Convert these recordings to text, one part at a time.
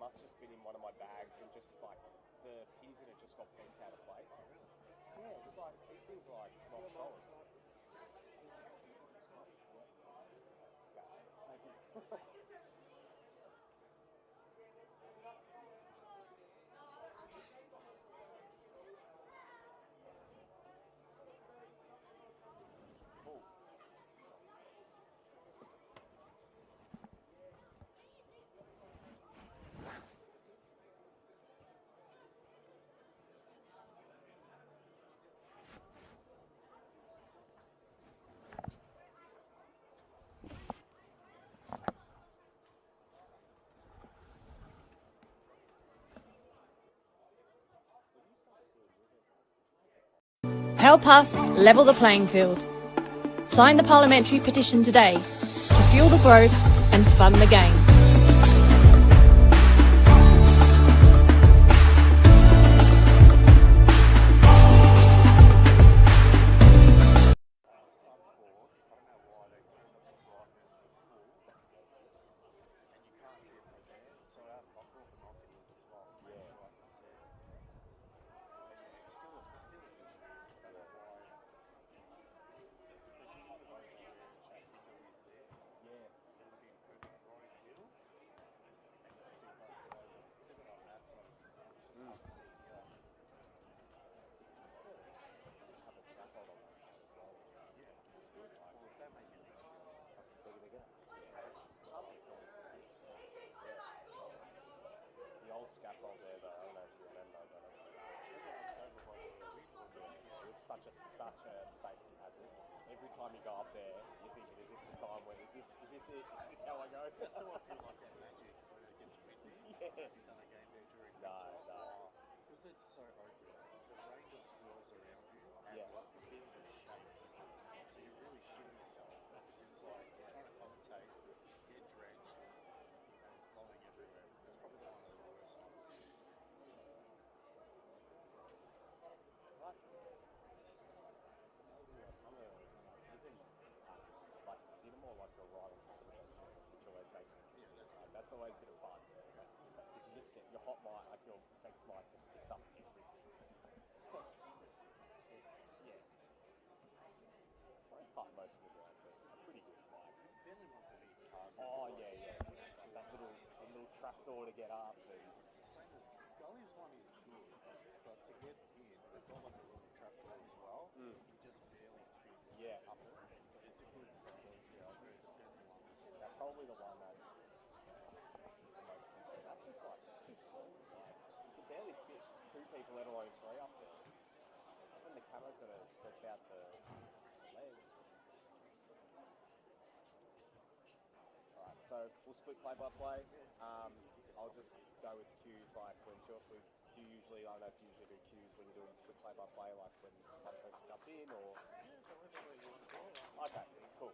must have just been in one of my bags and just like the pins in it just got bent out of place. Yeah, it was like these things are like rock solid. Help us level the playing field. Sign the parliamentary petition today to fuel the growth and fund the game. Scaffold there, though. I don't know if you remember, but it was such a safety hazard. Every time you go up there, you're thinking, is this the time when is this it? Is this how I go? That's how I feel like at Magic when it gets windy. Yeah. Have you done a game there during No. Because it's so open. The rain just swirls around you and what the wind just shakes. So you really shit yourself. It's like you're trying to commentate, get drenched, and it's blowing everywhere. It's probably one of the worst ones. Did them all like a right on top of the benches, which always makes it interesting. That's always a bit of fun. Because you just get your hot mic, like your effects mic just picks up everything. Most of the grounds are pretty good. Like, Bentley wants to be hard. Yeah. That little trapdoor to get up. And it's the same as Gully's one is good, but to get in, they've got like a little trapdoor as well. You just barely fit up it. But it's a good style. Yeah, I agree. The Bentley one. That's probably the one that's the most considered. That's just too small. Like, you can barely fit two people, let alone three up there. When the camera's got to stretch out the legs. Alright, so we'll split play-by-play. I'll just go with cues like when we do usually, I don't know if you usually do cues when you're doing split play-by-play, like when one person jump in or... Okay, cool.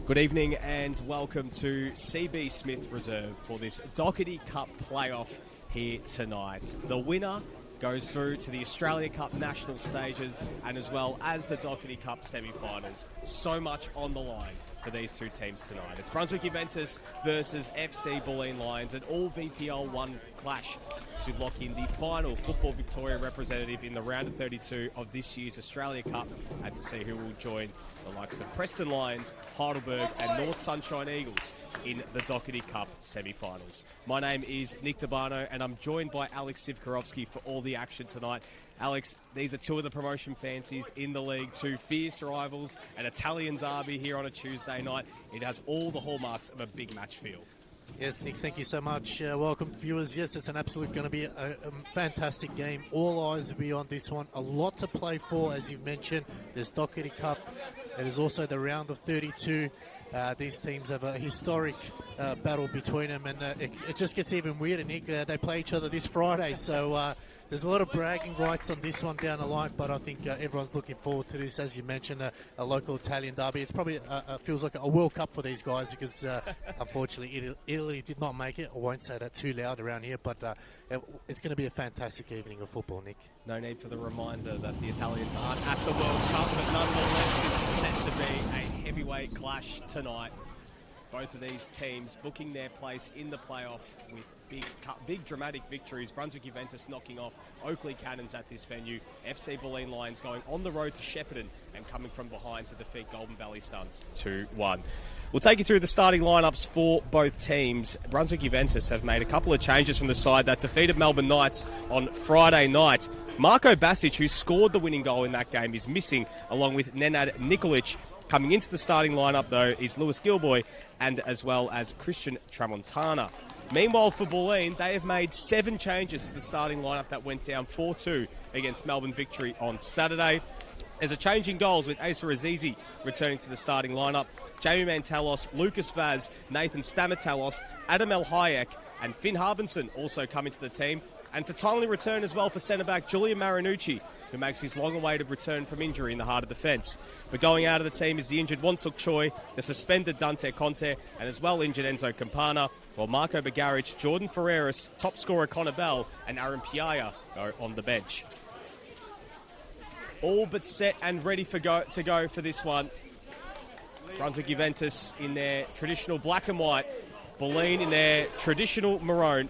Good evening and welcome to CB Smith Reserve for this Dockerty Cup playoff here tonight. The winner goes through to the Australia Cup national stages and as well as the Dockerty Cup semi-finals. So much on the line for these two teams tonight. It's Brunswick Juventus versus FC Bulleen Lions, an all VPL 1 clash to lock in the final Football Victoria representative in the round of 32 of this year's Australia Cup and to see who will join the likes of Preston Lions, Heidelberg and North Sunshine Eagles in the Dockerty Cup semi-finals. My name is Nick Dabano and I'm joined by Alex Sivkorovsky for all the action tonight. Alex, these are two of the promotion fancies in the league, two fierce rivals, an Italian derby here on a Tuesday night. It has all the hallmarks of a big match feel. Yes, Nick, thank you so much. Welcome, viewers. Yes, it's an absolute going to be a fantastic game. All eyes will be on this one. A lot to play for, as you've mentioned. There's Dockerty Cup. There's also the round of 32. These teams have a historic battle between them, and it just gets even weirder, Nick. They play each other this Friday, so there's a lot of bragging rights on this one down the line, but I think everyone's looking forward to this. As you mentioned, a local Italian derby. It's probably feels like a World Cup for these guys because, unfortunately, Italy did not make it. I won't say that too loud around here, but it's going to be a fantastic evening of football, Nick. No need for the reminder that the Italians aren't at the World Cup, but nonetheless, this is set to be a heavyweight clash tonight. Both of these teams booking their place in the playoff with big dramatic victories. Brunswick Juventus knocking off Oakley Cannons at this venue. FC Bulleen Lions going on the road to Shepparton and coming from behind to defeat Golden Valley Suns 2-1. We'll take you through the starting lineups for both teams. Brunswick Juventus have made a couple of changes from the side that defeated Melbourne Knights on Friday night. Marko Basic, who scored the winning goal in that game, is missing, along with Nenad Nikolic. Coming into the starting lineup, though, is Lewis Gilboy and as well as Christian Tramontana. Meanwhile, for Bulleen, they have made 7 changes to the starting lineup that went down 4-2 against Melbourne Victory on Saturday. There's a change in goals with Asa Azizi returning to the starting lineup. Jamie Mantelos, Lucas Vaz, Nathan Stamatelos, Adam El Hayek and Finn Harbinson also come into the team. And to timely return as well for centre-back Julian Marinucci, who makes his long-awaited return from injury in the heart of defence. But going out of the team is the injured Wansuk Choi, the suspended Dante Conte, and as well injured Enzo Campana, while Marco Bagaric, Jordan Ferreras, top scorer Connor Bell, and Aaron Piaya go on the bench. All but set and ready to go for this one. Brunswick Juventus in their traditional black and white, Bulleen in their traditional maroon.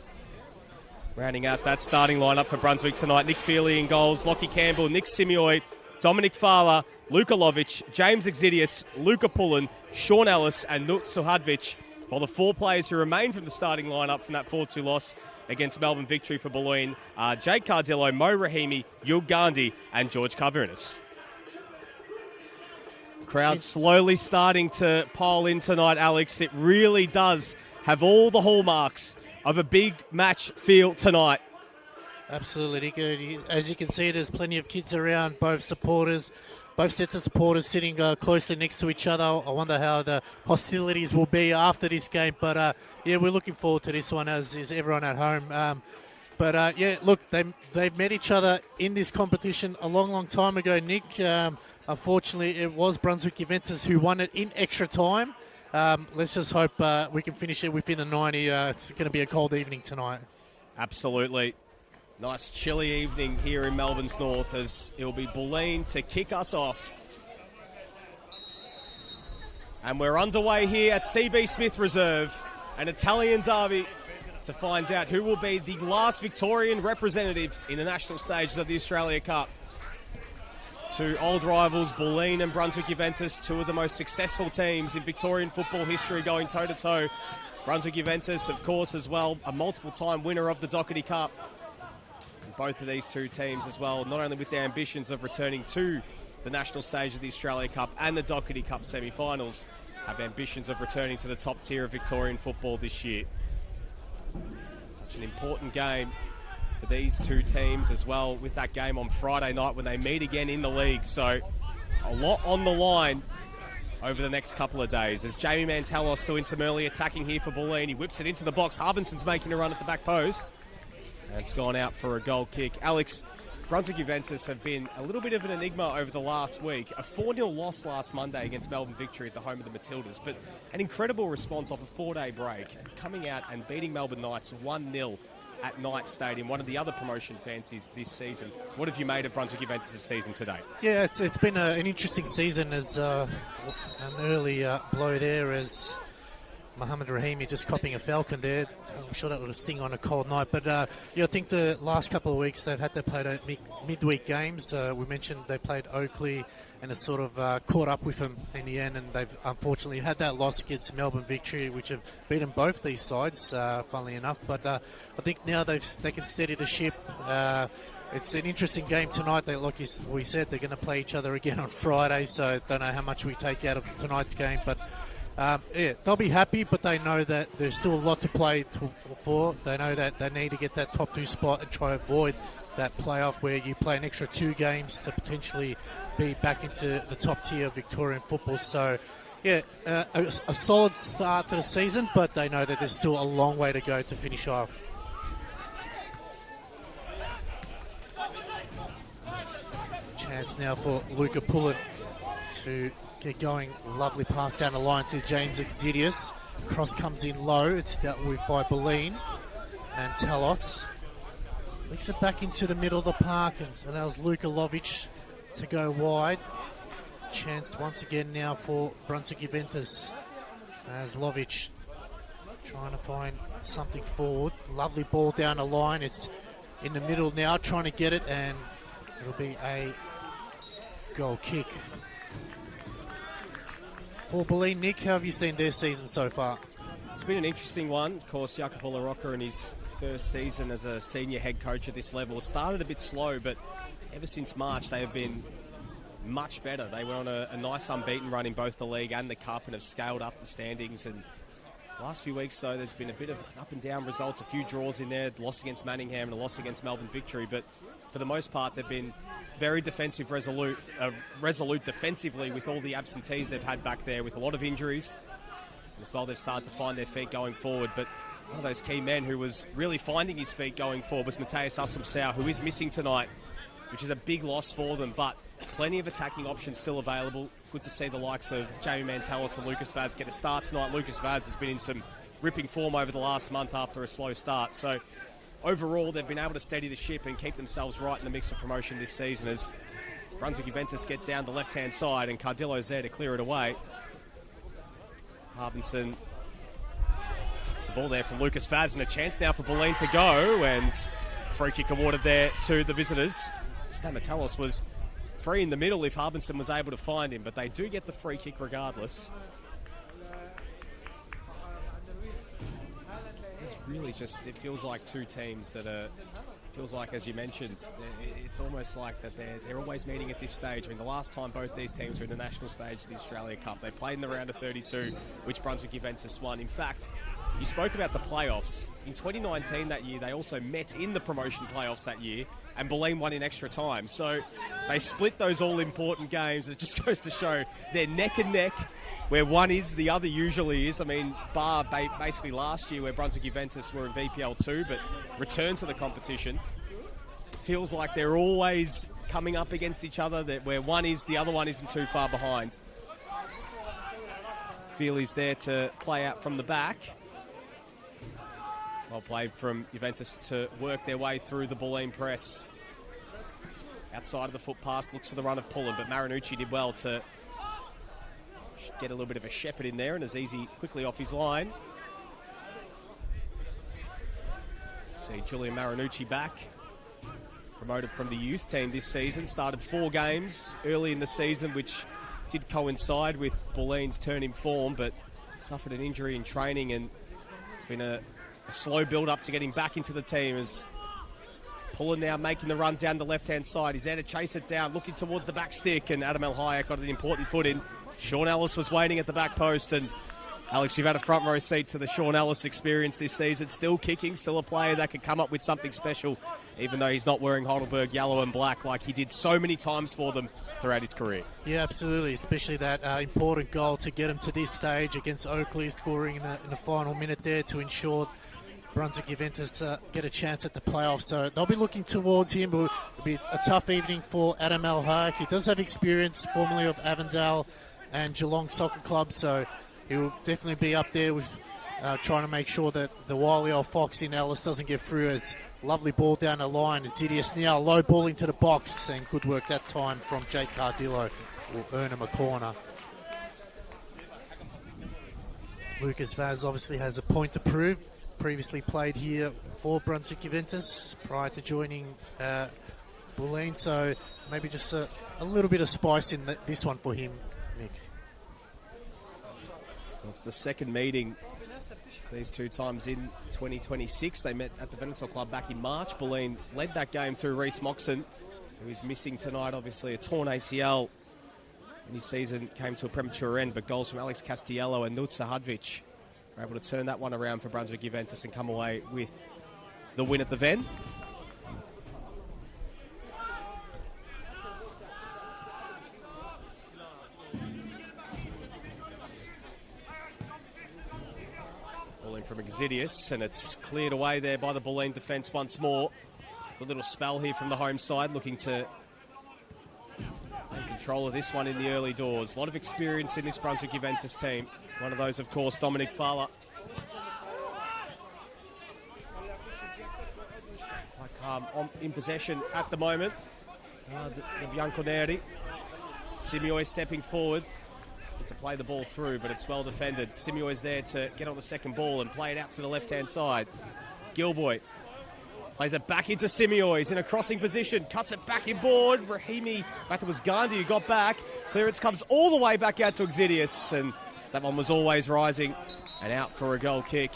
Rounding out that starting lineup for Brunswick tonight, Nick Feely in goals, Lockie Campbell, Nick Simioy, Dominic Fala, Luka Lovic, James Exidius, Luka Pullen, Sean Ellis and Nut Suhadvic, while the 4 players who remain from the starting lineup from that 4-2 loss against Melbourne Victory for Bulleen are Jake Cardillo, Mo Rahimi, Yul Gandhi and George Carverinis. Crowd slowly starting to pile in tonight, Alex. It really does have all the hallmarks of a big match feel tonight. Absolutely, Nick. As you can see, there's plenty of kids around, both sets of supporters sitting closely next to each other. I wonder how the hostilities will be after this game. But, yeah, we're looking forward to this one, as is everyone at home. Yeah, look, they've met each other in this competition a long, long time ago, Nick. Unfortunately, it was Brunswick Juventus who won it in extra time. Let's just hope we can finish it within the 90. It's going to be a cold evening tonight. Absolutely. Nice chilly evening here in Melbourne's north as it will be Bulleen to kick us off. And we're underway here at CB Smith Reserve, an Italian derby, to find out who will be the last Victorian representative in the national stages of the Australia Cup. Two old rivals, Bulleen and Brunswick Juventus, two of the most successful teams in Victorian football history going toe-to-toe. Brunswick Juventus, of course, as well, a multiple-time winner of the Dockerty Cup. And both of these two teams as well, not only with their ambitions of returning to the national stage of the Australia Cup and the Dockerty Cup semi-finals, have ambitions of returning to the top tier of Victorian football this year. Such an important game for these two teams as well, with that game on Friday night when they meet again in the league. So a lot on the line over the next couple of days. As Jamie Mantelos doing some early attacking here for Bulleen. He whips it into the box. Harbinson's making a run at the back post. And it's gone out for a goal kick. Alex, Brunswick Juventus have been a little bit of an enigma over the last week. A 4-0 loss last Monday against Melbourne Victory at the home of the Matildas, but an incredible response off a 4-day break, coming out and beating Melbourne Knights 1-0 at Knight Stadium, one of the other promotion fancies this season. What have you made of Brunswick Juventus' season today? Yeah, it's been an interesting season, as an early blow there, as Mohamed Rahimi just copying a Falcon there. I'm sure that would have sting on a cold night. But I think the last couple of weeks they've had to play midweek games. We mentioned they played Oakley and it sort of caught up with them in the end. And they've unfortunately had that loss against Melbourne Victory, which have beaten both these sides, funnily enough. But I think now they can steady the ship. It's an interesting game tonight. We said, they're going to play each other again on Friday. So don't know how much we take out of tonight's game. But they'll be happy, but they know that there's still a lot to play for. They know that they need to get that top 2 spot and try to avoid that playoff where you play an extra 2 games to potentially be back into the top tier of Victorian football. So, a solid start to the season, but they know that there's still a long way to go to finish off. Chance now for Luca Bulleen to get going. Lovely pass down the line to James Exidius. Cross comes in low. It's dealt with by Bulleen. Mantelos flicks it back into the middle of the park and allows Luka Lovic to go wide. Chance once again now for Brunswick Juventus as Lovic trying to find something forward. Lovely ball down the line. It's in the middle now, trying to get it, and it'll be a goal kick. For Bulleen, Nick, how have you seen their season so far? It's been an interesting one. Of course, Jacopo LaRocca in his first season as a senior head coach at this level. It started a bit slow, but ever since March, they have been much better. They went on a nice unbeaten run in both the league and the cup and have scaled up the standings. And the last few weeks, though, there's been a bit of up and down results, a few draws in there, loss against Manningham and a loss against Melbourne Victory. But for the most part, they've been very resolute defensively with all the absentees they've had back there, with a lot of injuries. As well, they've started to find their feet going forward. But one of those key men who was really finding his feet going forward was Mateus Assum-Sau, who is missing tonight, which is a big loss for them. But plenty of attacking options still available. Good to see the likes of Jamie Mantelos and Lucas Vaz get a start tonight. Lucas Vaz has been in some ripping form over the last month after a slow start. So overall, they've been able to steady the ship and keep themselves right in the mix of promotion this season as Brunswick Juventus get down the left-hand side and Cardillo's there to clear it away. Harbinson, it's the ball there from Lucas Vaz and a chance now for Bulleen to go, and free kick awarded there to the visitors. Stamatelos was free in the middle if Harbinson was able to find him, but they do get the free kick regardless. It's really just, it feels like two teams that are, feels like, as you mentioned, it's almost like that they're always meeting at this stage. I mean, the last time both these teams were in the national stage of the Australia Cup, they played in the round of 32, which Brunswick Juventus won. In fact, you spoke about the playoffs. In 2019 that year, they also met in the promotion playoffs that year, and Bulleen won in extra time. So they split those all-important games. It just goes to show they're neck and neck. Where one is, the other usually is. I mean, bar basically last year where Brunswick Juventus were in VPL 2, but returned to the competition. Feels like they're always coming up against each other, that where one is, the other one isn't too far behind. Feely's there to play out from the back. Well played from Juventus to work their way through the Bulleen press. Outside of the foot pass, looks for the run of Bulleen, but Marinucci did well to get a little bit of a shepherd in there, and Azizi quickly off his line. See Julian Marinucci back. Promoted from the youth team this season, started 4 games early in the season, which did coincide with Bulleen's turn in form, but suffered an injury in training, and it's been a slow build-up to getting back into the team as Bulleen now making the run down the left-hand side. He's there to chase it down, looking towards the back stick, and Adam El-Hayek got an important foot in. Sean Ellis was waiting at the back post, and Alex, you've had a front row seat to the Sean Ellis experience this season. Still kicking, still a player that could come up with something special, even though he's not wearing Heidelberg yellow and black like he did so many times for them throughout his career. Yeah, absolutely, especially that important goal to get him to this stage against Oakley, scoring in the final minute there to ensure Brunswick Juventus get a chance at the playoffs. So they'll be looking towards him. It'll be a tough evening for Adam El-Hayek. He does have experience formerly of Avondale and Geelong Soccer Club, so he'll definitely be up there with trying to make sure that the wily old fox in Ellis doesn't get through. As lovely ball down the line. Zidius now low ball into the box, and good work that time from Jake Cardillo will earn him a corner. Lucas Vaz obviously has a point to prove. Previously played here for Brunswick Juventus prior to joining Bulleen, so maybe just a little bit of spice in this one for him, Nick. It's the second meeting these two times in 2026. They met at the Venezuela Club back in March. Bulleen led that game through Reece Moxon, who is missing tonight, obviously a torn ACL. And his season came to a premature end, but goals from Alex Castiello and Nutsa Hadvic were able to turn that one around for Brunswick Juventus and come away with the win at the Ven. Ball in from Exidius, and it's cleared away there by the Bulleen defence once more. A little spell here from the home side, looking to take control of this one in the early doors. A lot of experience in this Brunswick Juventus team. One of those, of course, Dominic Fala. In possession at the moment. The Bianconeri. Simioi stepping forward to play the ball through, but it's well defended. Simioi's there to get on the second ball and play it out to the left-hand side. Gilboy plays it back into Simioi. He's in a crossing position. Cuts it back inboard. Rahimi, in fact, it was Gandhi who got back. Clearance comes all the way back out to Exidius, and that one was always rising and out for a goal kick.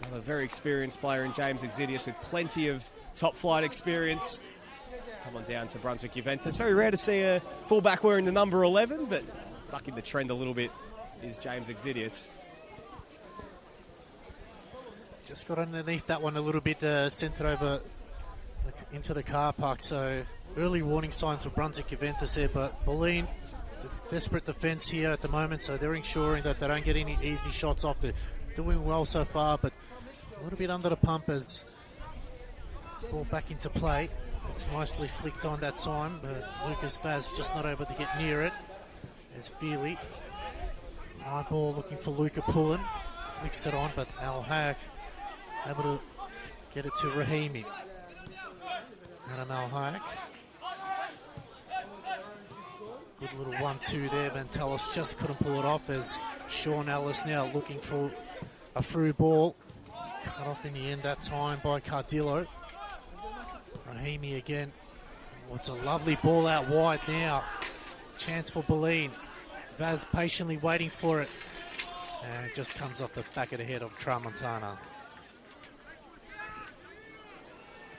Another very experienced player in James Exidius with plenty of top-flight experience. It's come on down to Brunswick Juventus. Very rare to see a fullback wearing the number 11, but bucking the trend a little bit is James Exidius. Just got underneath that one a little bit, sent it over into the car park. So early warning signs for Brunswick Juventus there, but Bulleen, desperate defence here at the moment, so they're ensuring that they don't get any easy shots off. They're doing well so far, but a little bit under the pump as ball back into play. It's nicely flicked on that time, but Lucas Vaz just not able to get near it. There's Feely. High ball looking for Luca Pullen. Flicks it on, but Al Hack able to get it to Rahimi. Adam Al Hack. Good little 1-2 there. Vantelis just couldn't pull it off as Sean Ellis now looking for a through ball. Cut off in the end that time by Cardillo. Rahimi again. Oh, it's a lovely ball out wide now. Chance for Bulleen. Vaz patiently waiting for it. And it just comes off the back of the head of Tramontana.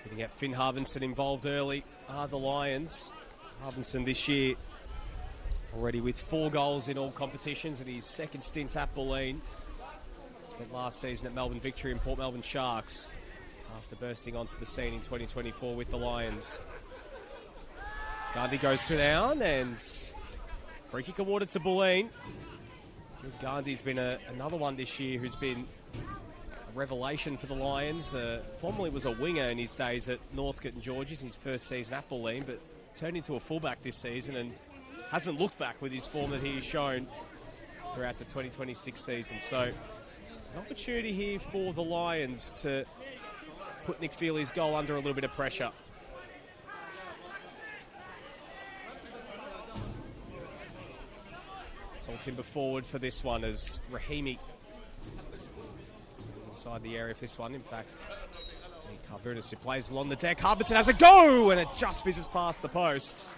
Getting get Finn Harbinson involved early are the Lions. Harbinson this year already with 4 goals in all competitions in his second stint at Bulleen. Spent last season at Melbourne Victory and Port Melbourne Sharks after bursting onto the scene in 2024 with the Lions. Gandhi goes down and free kick awarded to Bulleen. Gandhi's been another one this year who's been a revelation for the Lions. Formerly was a winger in his days at Northcote and Georges, his first season at Bulleen, but turned into a fullback this season and hasn't looked back with his form that he's shown throughout the 2026 season. So an opportunity here for the Lions to put Nick Feely's goal under a little bit of pressure. It's all timber forward for this one as Rahimi inside the area for this one. In fact, Carvunas who plays along the deck. Harbinson has a go and it just fizzes past the post.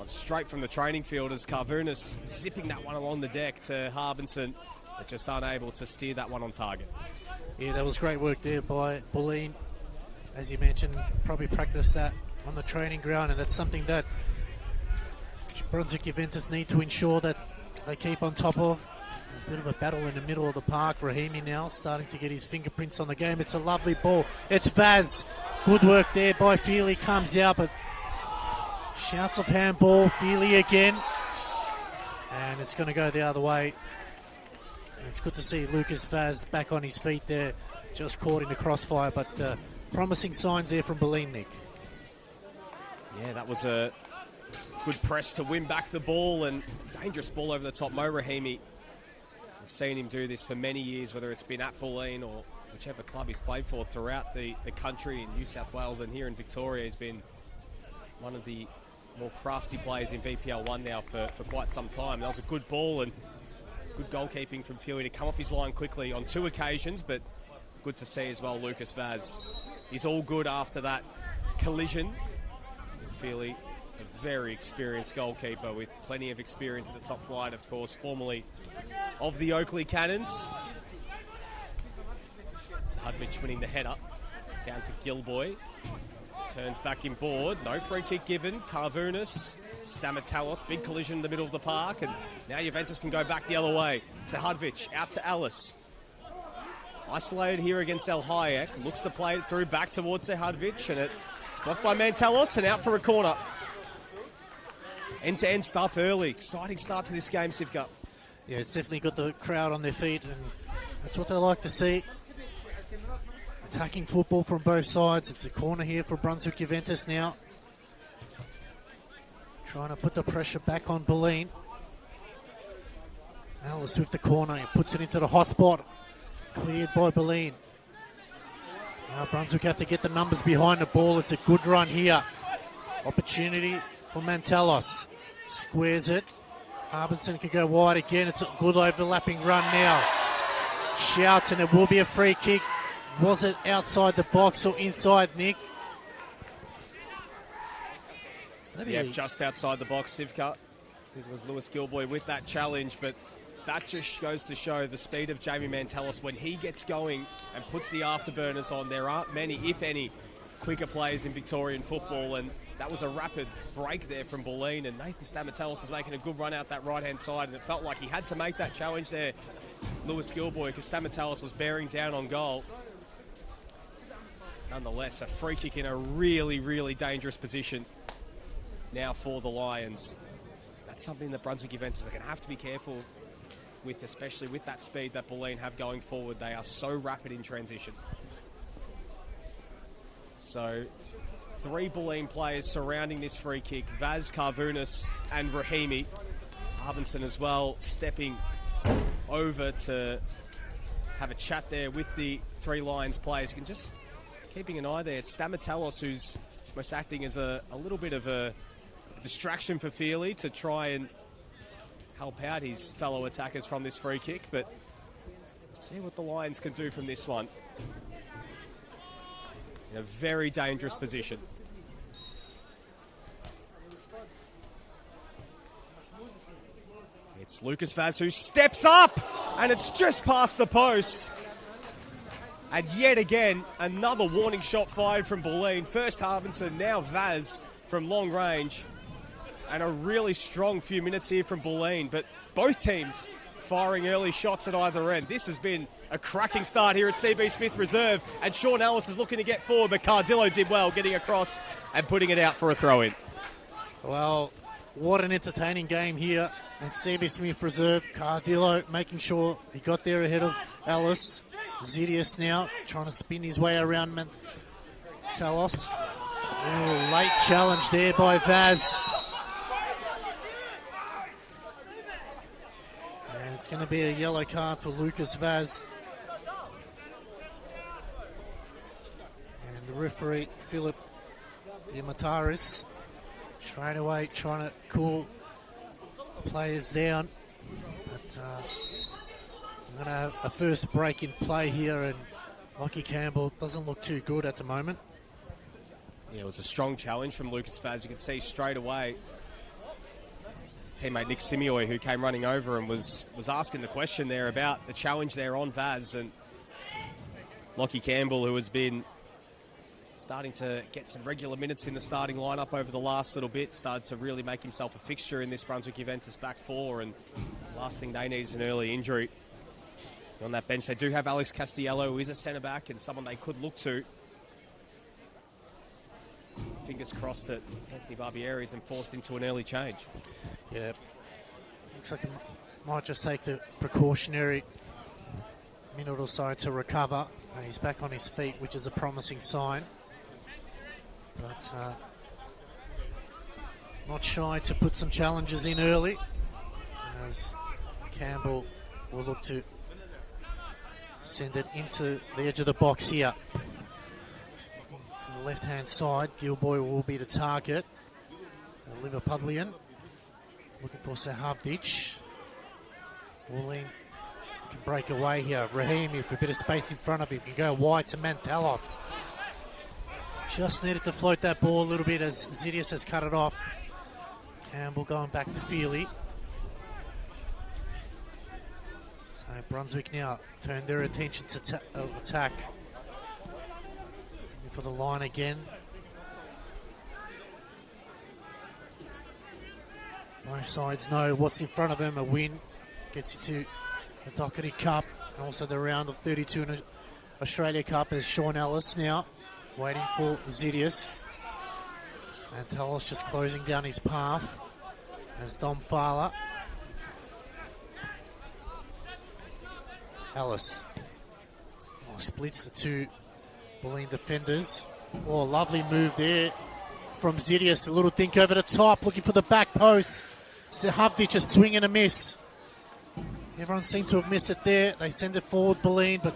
Straight from the training field as Carvunas zipping that one along the deck to Harbinson, but just unable to steer that one on target. Yeah, that was great work there by Bulleen. As you mentioned, probably practiced that on the training ground, and it's something that Brunswick Juventus need to ensure that they keep on top of. There's a bit of a battle in the middle of the park. Rahimi now starting to get his fingerprints on the game. It's a lovely ball. It's Vaz. Good work there by Feely. Comes out, but shouts of handball. Feely again. And it's going to go the other way. And it's good to see Lucas Vaz back on his feet there. Just caught in the crossfire, but promising signs there from Bulleen, Nick. Yeah, that was a good press to win back the ball and dangerous ball over the top. Mo Rahimi, we've seen him do this for many years, whether it's been at Bulleen or whichever club he's played for throughout the country in New South Wales and here in Victoria. He's been one of the more crafty players in VPL1 now for quite some time. That was a good ball, and Good goalkeeping from Feely to come off his line quickly on 2 occasions, but good to see as well Lucas Vaz. He's all good after that collision. Feely, a very experienced goalkeeper with plenty of experience at the top flight, of course, formerly of the Oakley Cannons. Hudvich winning the header down to Gilboy. Turns back in board. No free kick given. Carvunas, Stamatalos, big collision in the middle of the park, and now Juventus can go back the other way. Sehadvic out to Alice. Isolated here against El Hayek. Looks to play it through back towards Sehadvic, and it's blocked by Mantalos and out for a corner. End-to-end stuff early. Exciting start to this game, Sivka. Yeah, it's definitely got the crowd on their feet, and that's what they like to see. Attacking football from both sides. It's a corner here for Brunswick Juventus now. Trying to put the pressure back on Bulleen. Alice with the corner. He puts it into the hot spot. Cleared by Bulleen. Now Brunswick have to get the numbers behind the ball. It's a good run here. Opportunity for Mantalos. Squares it. Harbinson can go wide again. It's a good overlapping run now. Shouts, and it will be a free kick. Was it outside the box or inside, Nick? Yeah, just outside the box, Sivka. I think it was Lewis Gilboy with that challenge, but that just goes to show the speed of Jamie Mantalos. When he gets going and puts the afterburners on, there aren't many, if any, quicker players in Victorian football, and that was a rapid break there from Bulleen, and Nathan Stamatalos was making a good run out that right-hand side, and it felt like he had to make that challenge there, Lewis Gilboy, because Stamatalos was bearing down on goal. Nonetheless, a free kick in a really, really dangerous position now for the Lions. That's something that Brunswick Juventus are going to have to be careful with, especially with that speed that Bulleen have going forward. They are so rapid in transition. So 3 Bulleen players surrounding this free kick. Vaz, Carvunas and Rahimi. Harbinson as well stepping over to have a chat there with the 3 Lions players. You can just keeping an eye there. It's Stamatalos who's almost acting as a little bit of a distraction for Feely to try and help out his fellow attackers from this free kick, but see what the Lions can do from this one. In a very dangerous position. It's Lucas Vaz who steps up, and it's just past the post. And yet again, another warning shot fired from Bulleen. First Harbinson, now Vaz from long range. And a really strong few minutes here from Bulleen. But both teams firing early shots at either end. This has been a cracking start here at CB Smith Reserve. And Sean Ellis is looking to get forward, but Cardillo did well getting across and putting it out for a throw-in. Well, what an entertaining game here at CB Smith Reserve. Cardillo making sure he got there ahead of Ellis. Zidius now trying to spin his way around Mantalos. Oh, late challenge there by Vaz. And it's going to be a yellow card for Lucas Vaz. And the referee, Philip Diamataris, straight away trying to cool the players down. But we're going to have a first break in play here, and Lockie Campbell doesn't look too good at the moment. Yeah, it was a strong challenge from Lucas Vaz. You could see straight away his teammate Nick Simioy, who came running over and was asking the question there about the challenge there on Vaz. And Lockie Campbell, who has been starting to get some regular minutes in the starting lineup over the last little bit, started to really make himself a fixture in this Brunswick Juventus back four, and the last thing they need is an early injury. On that bench, they do have Alex Castiello, who is a centre-back and someone they could look to. Fingers crossed that Anthony Barbieri isn't forced into an early change. Yeah, looks like it might just take the precautionary minute or so to recover, and he's back on his feet, which is a promising sign. But not shy to put some challenges in early, as Campbell will look to send it into the edge of the box here. From the left-hand side, Gilboy will be the target. Liverpudlian looking for Sahavdic. Bulleen can break away here. Rahimi with a bit of space in front of him can go wide to Mantalos. Just needed to float that ball a little bit as Zidius has cut it off. Campbell going back to Feely. So Brunswick now turn their attention to attack. Looking for the line again. Both sides know what's in front of them. A win gets you to the Dockerty Cup and also the round of 32 in the Australia Cup as Sean Ellis now waiting for Zidius. And Talos just closing down his path as Dom Fowler. Ellis splits the two Bulleen defenders. Oh, lovely move there from Zidius. A little dink over the top, looking for the back post. Sehavdic a swing and a miss. Everyone seemed to have missed it there. They send it forward, Bulleen, but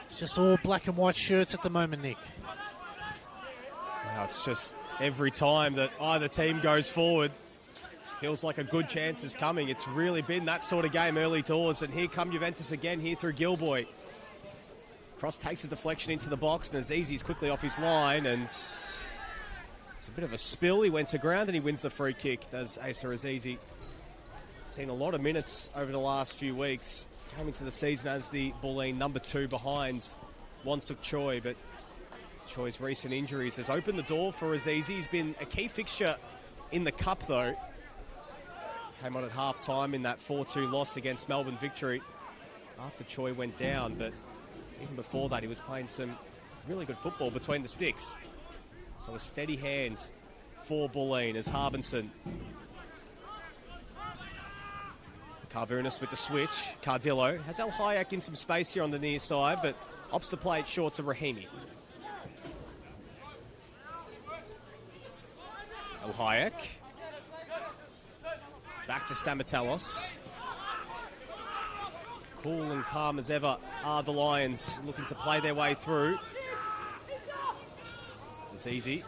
it's just all black and white shirts at the moment, Nick. Wow, it's just every time that either team goes forward, feels like a good chance is coming. It's really been that sort of game early doors, and here come Juventus again here through Gilboy. Cross takes a deflection into the box, and Azizi's quickly off his line, and it's a bit of a spill. He went to ground, and he wins the free kick, does Asa Azizi. Seen a lot of minutes over the last few weeks. Came into the season as the Bulleen number 2 behind Wansuk Choi, but Choi's recent injuries has opened the door for Azizi. He's been a key fixture in the Cup, though. Came on at half-time in that 4-2 loss against Melbourne Victory after Choi went down, but even before that, he was playing some really good football between the sticks. So a steady hand for Bulleen as Harbinson. Carvunas with the switch. Cardillo has El Hayek in some space here on the near side, but opts the play it short to Rahimi. El Hayek. Back to Stamatelos. Cool and calm as ever are the Lions, looking to play their way through. It's easy.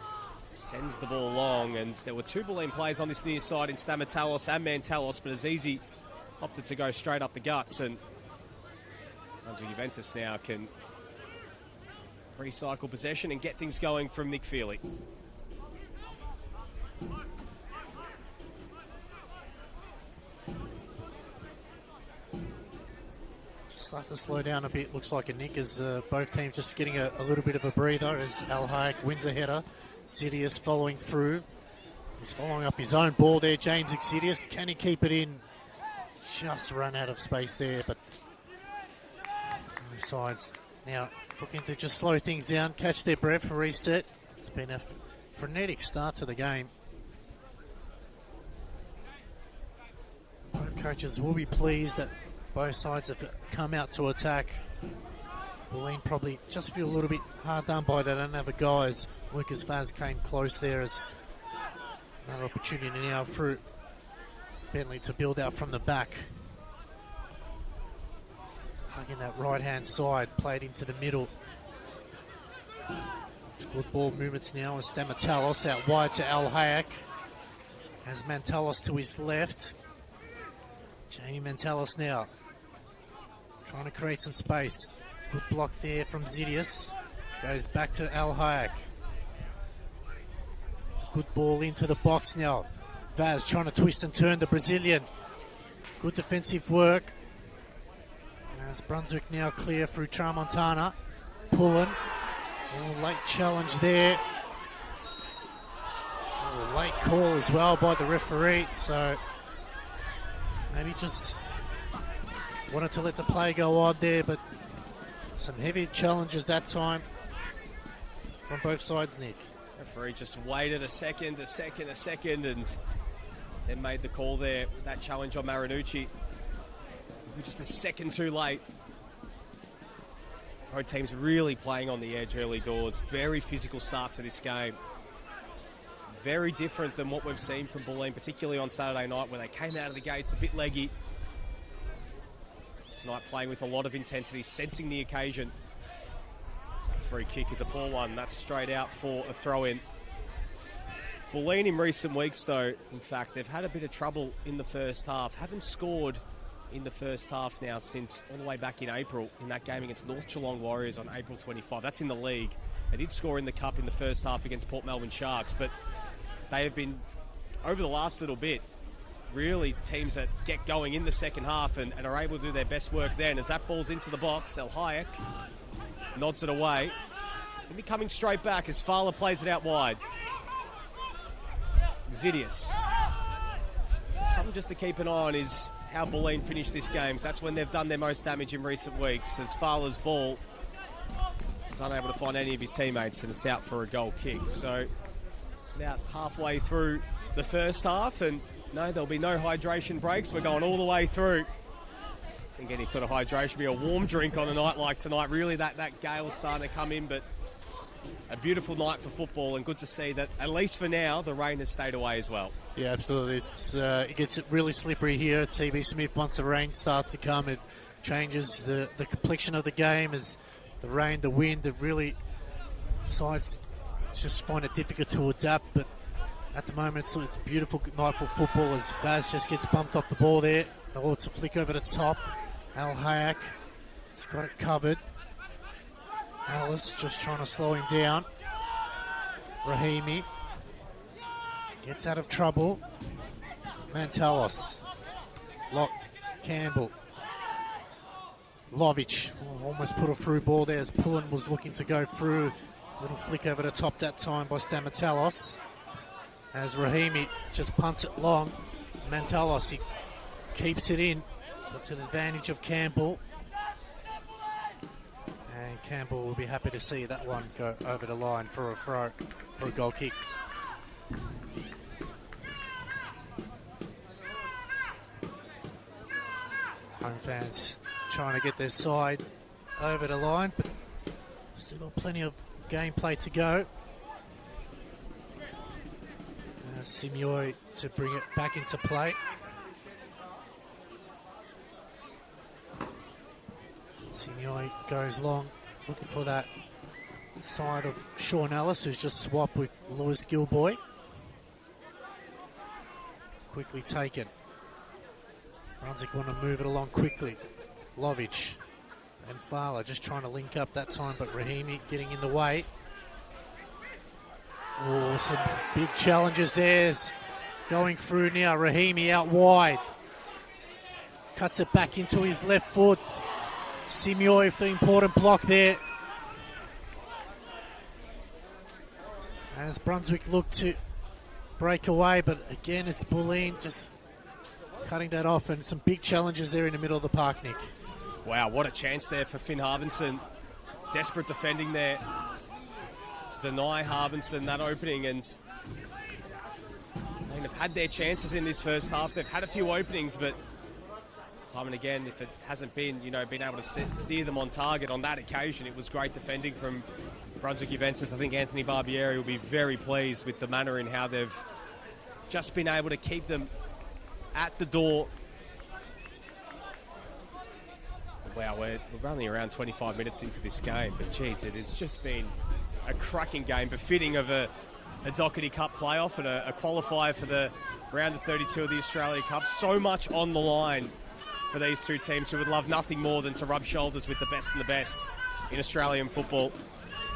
Sends the ball long, and there were 2 Bulleen players on this near side in Stamatelos and Mantalos, but Azizi opted to go straight up the guts, and Juventus now can recycle possession and get things going from Nick Feely. Start to slow down a bit, looks like a nick as both teams just getting a little bit of a breather as Al Hayek wins a header. Zidius following through. He's following up his own ball there, James Zidius. Can he keep it in? Just run out of space there, but both sides now looking to just slow things down, catch their breath, reset. It's been a frenetic start to the game. Both coaches will be pleased that both sides have come out to attack. Bulleen probably just feel a little bit hard done by that. They don't have a go as Lucas Vaz came close there as another opportunity now through Bentley to build out from the back. Hugging that right-hand side, played into the middle. Good ball movements now as Stamatelos out wide to Al Hayek. Has Mantalos to his left. Jamie Mantalos now trying to create some space. Good block there from Zidius. Goes back to Al Hayek. Good ball into the box now. Vaz trying to twist and turn the Brazilian. Good defensive work. As Brunswick now clear through Tramontana. Pullen. Late challenge there. Late call as well by the referee. So maybe just wanted to let the play go on there, but some heavy challenges that time from both sides, Nick. Referee just waited a second, and then made the call there with that challenge on Marinucci. Just a second too late. Both teams really playing on the edge early doors. Very physical start to this game. Very different than what we've seen from Bulleen, particularly on Saturday night where they came out of the gates a bit leggy. Tonight playing with a lot of intensity, sensing the occasion. Free kick is a poor one. That's straight out for a throw-in. Bulleen in recent weeks, though, in fact, they've had a bit of trouble in the first half. Haven't scored in the first half now since all the way back in April in that game against North Geelong Warriors on April 25. That's in the league. They did score in the cup in the first half against Port Melbourne Sharks, but they have been, over the last little bit, really teams that get going in the second half and are able to do their best work then. As that ball's into the box, El Hayek nods it away. It's going to be coming straight back as Fowler plays it out wide. Xidius. So something just to keep an eye on is how Bulleen finish this game. So that's when they've done their most damage in recent weeks, as Fowler's ball is unable to find any of his teammates and it's out for a goal kick. So it's about halfway through the first half, and no, there'll be no hydration breaks. We're going all the way through. I think any sort of hydration be a warm drink on a night like tonight. Really, that gale's starting to come in, but a beautiful night for football, and good to see that, at least for now, the rain has stayed away as well. Yeah, absolutely. It gets really slippery here at CB Smith. Once the rain starts to come, it changes the complexion of the game. As the rain, the wind, the really sides just find it difficult to adapt. But at the moment, it's a beautiful night for football as Vaz just gets bumped off the ball there. Oh, it's a flick over the top. Al Hayek has got it covered. Alice just trying to slow him down. Rahimi gets out of trouble. Mantalos. Lock. Campbell. Lovic almost put a through ball there as Bulleen was looking to go through. Little flick over the top that time by Stamatalos. As Rahimi just punts it long. Mantalos, he keeps it in, but to the advantage of Campbell. And Campbell will be happy to see that one go over the line for a goal kick. Home fans trying to get their side over the line, but still got plenty of gameplay to go. Simioi to bring it back into play. Simioi goes long, looking for that side of Sean Ellis, who's just swapped with Lewis Gilboy. Quickly taken. Brunswick want to move it along quickly. Lovic and Fowler just trying to link up that time, but Rahimi getting in the way. Oh, some big challenges there. Going through now. Rahimi out wide. Cuts it back into his left foot. Simioi for the important block there. As Brunswick look to break away, but again it's Bulleen just cutting that off, and some big challenges there in the middle of the park, Nick. Wow, what a chance there for Finn Harbinson. Desperate defending there to deny Harbinson that opening, and they've had their chances in this first half. They've had a few openings, but time and again, if it hasn't been, been able to steer them on target on that occasion, it was great defending from Brunswick Juventus. I think Anthony Barbieri will be very pleased with the manner in how they've just been able to keep them at the door. Wow, we're only around 25 minutes into this game, but geez, it has just been a cracking game, befitting of a Dockerty Cup playoff and a qualifier for the round of 32 of the Australia Cup. So much on the line for these two teams who would love nothing more than to rub shoulders with the best and the best in Australian football.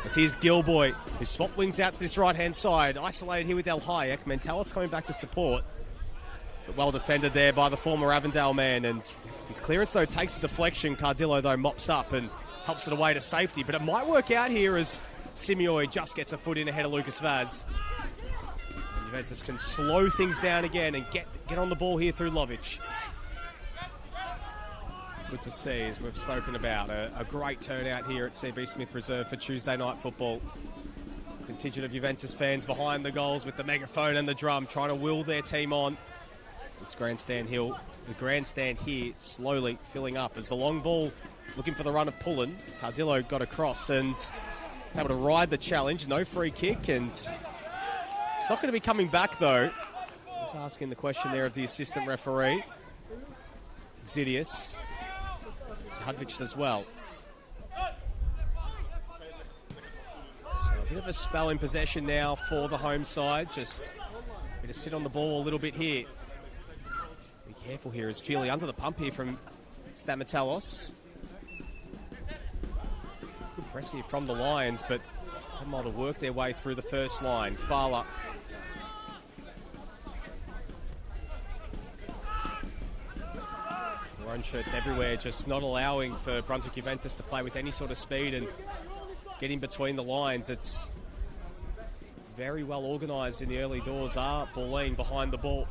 As here's Gilboy, who swap wings out to this right-hand side. Isolated here with El Hayek. Mentalis coming back to support. But well defended there by the former Avondale man. And his clearance, though, takes a deflection. Cardillo, though, mops up and helps it away to safety. But it might work out here as Simioi just gets a foot in ahead of Lucas Vaz. And Juventus can slow things down again and get on the ball here through Lovic. Good to see, as we've spoken about, a great turnout here at CB Smith Reserve for Tuesday night football. Contingent of Juventus fans behind the goals with the megaphone and the drum, trying to will their team on. This grandstand here slowly filling up as the long ball looking for the run of Bulleen. Cardillo got across and is able to ride the challenge. No free kick, and it's not going to be coming back though. Just asking the question there of the assistant referee. Xidius. Hudvich as well. So a bit of a spell in possession now for the home side. Just going to sit on the ball a little bit here. Be careful here as Feely under the pump here from Stamatelos. Good press here from the Lions, but they're able to work their way through the first line. Fowler. Own shirts everywhere, just not allowing for Brunswick Juventus to play with any sort of speed and get in between the lines. It's very well organised in the early doors. Bulleen behind the ball.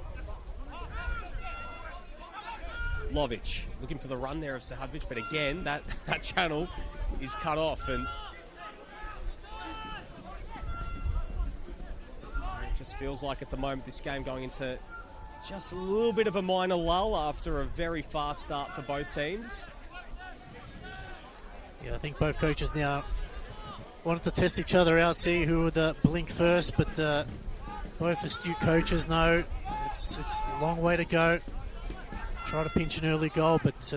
Lovic looking for the run there of Sahadovic, but again, that channel is cut off, and it just feels like at the moment this game going into just a little bit of a minor lull after a very fast start for both teams. Yeah, I think both coaches now wanted to test each other out, see who would blink first, but both astute coaches know it's a long way to go. Try to pinch an early goal, but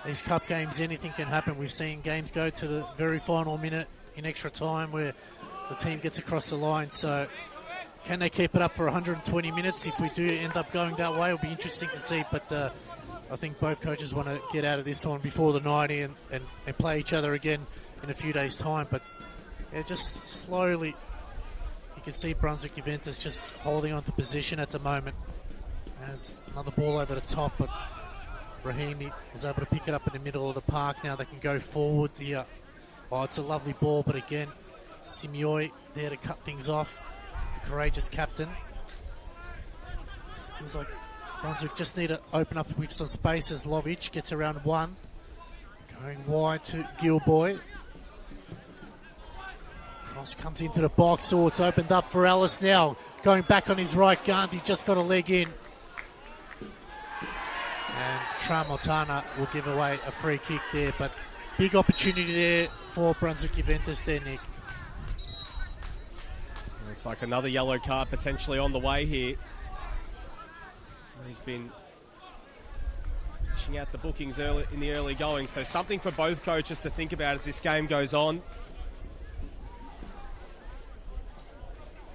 these cup games, anything can happen. We've seen games go to the very final minute in extra time where the team gets across the line, so can they keep it up for 120 minutes? If we do end up going that way, it'll be interesting to see. But I think both coaches want to get out of this one before the 90 and play each other again in a few days' time. But yeah, just slowly, you can see Brunswick Juventus just holding on to position at the moment. There's another ball over the top, but Rahimi is able to pick it up in the middle of the park. Now they can go forward here. Oh, it's a lovely ball, but again, Simioi there to cut things off. Courageous captain. Feels like Brunswick just need to open up with some space as Lovic gets around one. Going wide to Gilboy. Cross comes into the box. Oh, it's opened up for Ellis now. Going back on his right, Gandhi just got a leg in. And Tramontana will give away a free kick there, but big opportunity there for Brunswick Juventus there, Nick. Looks like another yellow card potentially on the way here. He's been dishing out the bookings early in the early going, so something for both coaches to think about as this game goes on.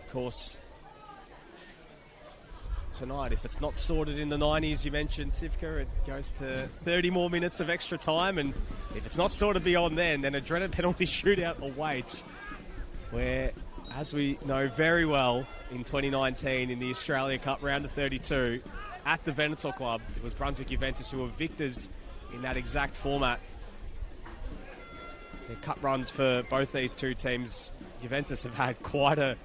Of course, tonight, if it's not sorted in the 90s, you mentioned, Sivka, it goes to 30 more minutes of extra time, and if it's not sorted beyond then a dreaded penalty shootout awaits, where, as we know very well, in 2019 in the Australia Cup round of 32 at the Venator Club, it was Brunswick Juventus who were victors in that exact format. The cup runs for both these two teams, Juventus have had quite a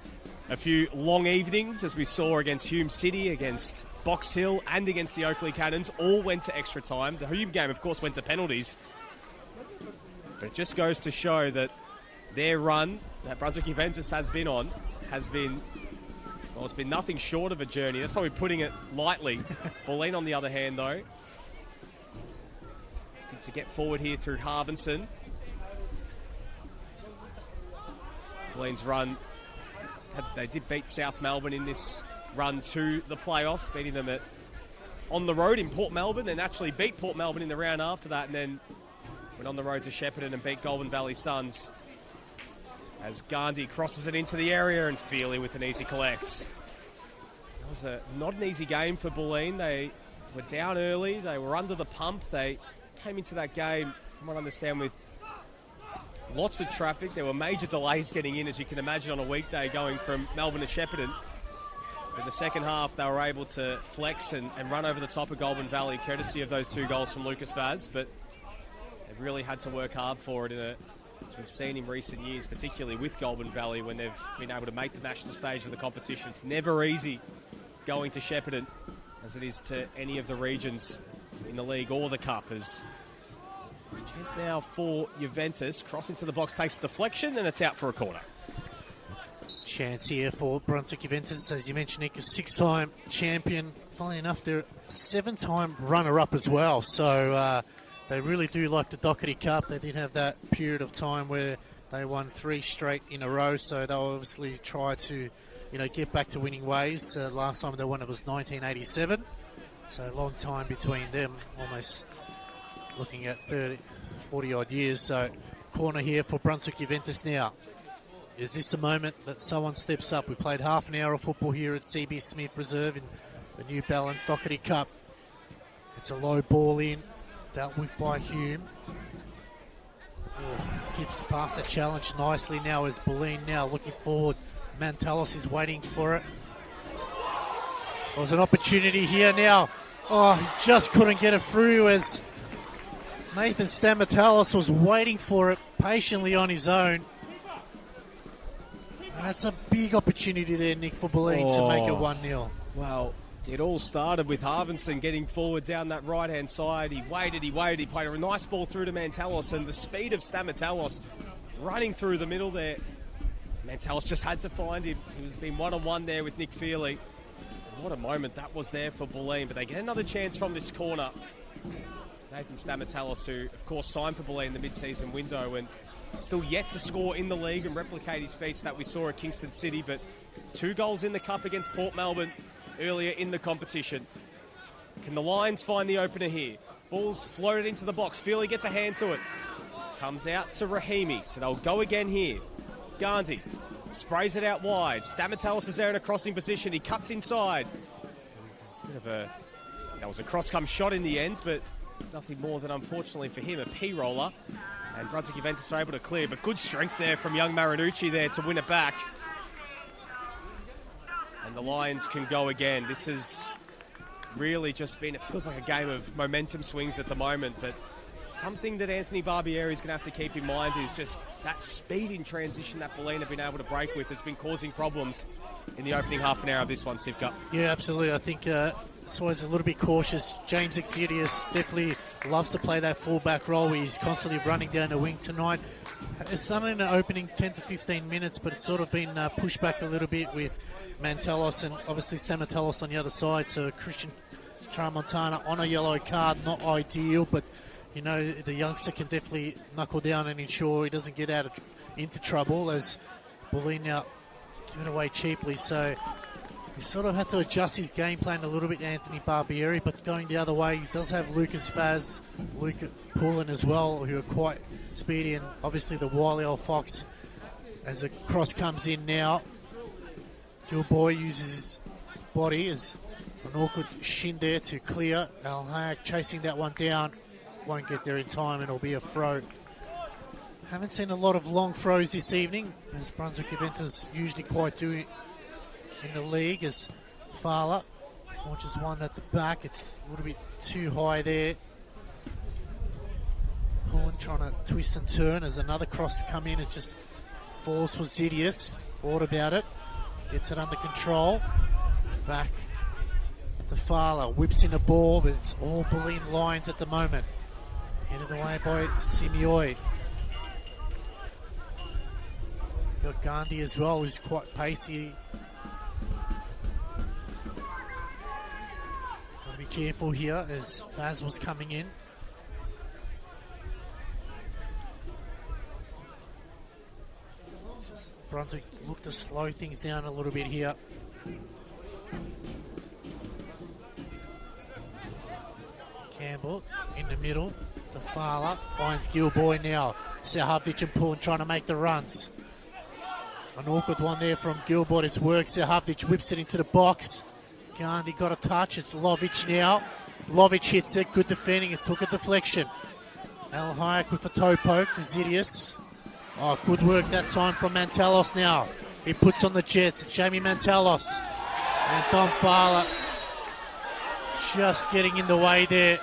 few long evenings, as we saw against Hume City, against Box Hill, and against the Oakley Cannons. All went to extra time. The Hume game, of course, went to penalties. But it just goes to show that their run that Brunswick Juventus has been on has been, well, it's been nothing short of a journey. That's probably putting it lightly. Bulleen, on the other hand, though, good to get forward here through Harbinson. Bulleen's run, they did beat South Melbourne in this run to the playoff, beating them on the road in Port Melbourne, and actually beat Port Melbourne in the round after that, and then went on the road to Shepparton and beat Goulburn Valley Suns. As Gandhi crosses it into the area, and Feely with an easy collect. That was not an easy game for Bulleen. They were down early, they were under the pump, they came into that game, from what I understand, with lots of traffic. There were major delays getting in, as you can imagine, on a weekday going from Melbourne to Shepparton. In the second half, they were able to flex and run over the top of Goulburn Valley, courtesy of those two goals from Lucas Vaz, but they've really had to work hard for it, as we've seen in recent years, particularly with Goulburn Valley, when they've been able to make the national stage of the competition. It's never easy going to Shepparton, as it is to any of the regions in the league or the cup, as chance now for Juventus. Cross into the box, takes a deflection, and it's out for a corner. Chance here for Brunswick Juventus. As you mentioned, Nick, a 6-time champion. Funnily enough, they're a 7-time runner-up as well. So they really do like the Dockerty Cup. They did have that period of time where they won 3 straight in a row. So they'll obviously try to, get back to winning ways. Last time they won it was 1987. So a long time between them, almost looking at 40-odd years. So corner here for Brunswick Juventus now. Is this the moment that someone steps up? We played half an hour of football here at CB Smith Reserve in the New Balance Dockerty Cup. It's a low ball in. dealt with by Hume. Gibbs past the challenge nicely now as Bulleen now looking forward. Mantalos is waiting for it. There's an opportunity here now. Oh, he just couldn't get it through as Nathan Stamatalos was waiting for it patiently on his own. And that's a big opportunity there, Nick, for Bulleen to make it 1-0. Well, it all started with Harvinson getting forward down that right-hand side. He waited, he played a nice ball through to Mantalos, and the speed of Stamatalos running through the middle there. Mantalos just had to find him. He was being one-on-one there with Nick Feely. What a moment that was there for Bulleen, but they get another chance from this corner. Nathan Stamatalos, who of course signed for Bulleen in the mid-season window and still yet to score in the league and replicate his feats that we saw at Kingston City, but 2 goals in the cup against Port Melbourne earlier in the competition. Can the Lions find the opener here? Ball's floated into the box. Feely gets a hand to it. Comes out to Rahimi, so they'll go again here. Gandhi sprays it out wide. Stamatalos is there in a crossing position. He cuts inside. That was a cross-come shot in the end, but it's nothing more than, unfortunately for him, a P-roller. And Brunswick Juventus are able to clear, but good strength there from young Marinucci there to win it back. And the Lions can go again. This has really just been, it feels like a game of momentum swings at the moment, but something that Anthony Barbieri is going to have to keep in mind is just that speed in transition that Bulleen have been able to break with has been causing problems in the opening half an hour of this one, Sivka. Yeah, absolutely. I think it's always a little bit cautious. James Exilius definitely loves to play that full-back role where he's constantly running down the wing tonight. It's done in the opening 10 to 15 minutes, but it's sort of been pushed back a little bit with Mantalos and obviously Stamatalos on the other side. So Christian Tramontana on a yellow card, not ideal, but you know, the youngster can definitely knuckle down and ensure he doesn't get into trouble as Bulleen now give it away cheaply. So he sort of had to adjust his game plan a little bit, Anthony Barbieri, but going the other way, he does have Lucas Faz, Luke Pullen as well, who are quite speedy, and obviously the wily old Fox as the cross comes in now. Gilboy uses his body as an awkward shin there to clear. Al Hayek chasing that one down. Won't get there in time, and it'll be a throw. Haven't seen a lot of long throws this evening, as Brunswick Juventus usually quite do in the league, as Fala launches one at the back. It's a little bit too high there. Pullen trying to twist and turn as another cross to come in. It just falls for Zidius. Thought about it. Gets it under control. Back to Fala. Whips in the ball, but it's all Bulleen Lions at the moment. Headed away by Simioi. Got Gandhi as well, who's quite pacey. Got to be careful here as Vaz was coming in. Just Brunswick look to slow things down a little bit here. Campbell in the middle. Fala finds Gilboy now. Sahavdic and Pullen trying to make the runs. An awkward one there from Gilboy. It's worked. Sahavdic whips it into the box. Gandhi got a touch. It's Lovic now. Lovic hits it. Good defending. It took a deflection. Al Hayek with a toe poke to Zidius. Oh, good work that time from Mantalos now. He puts on the Jets. It's Jamie Mantalos. And Dom Fala just getting in the way there.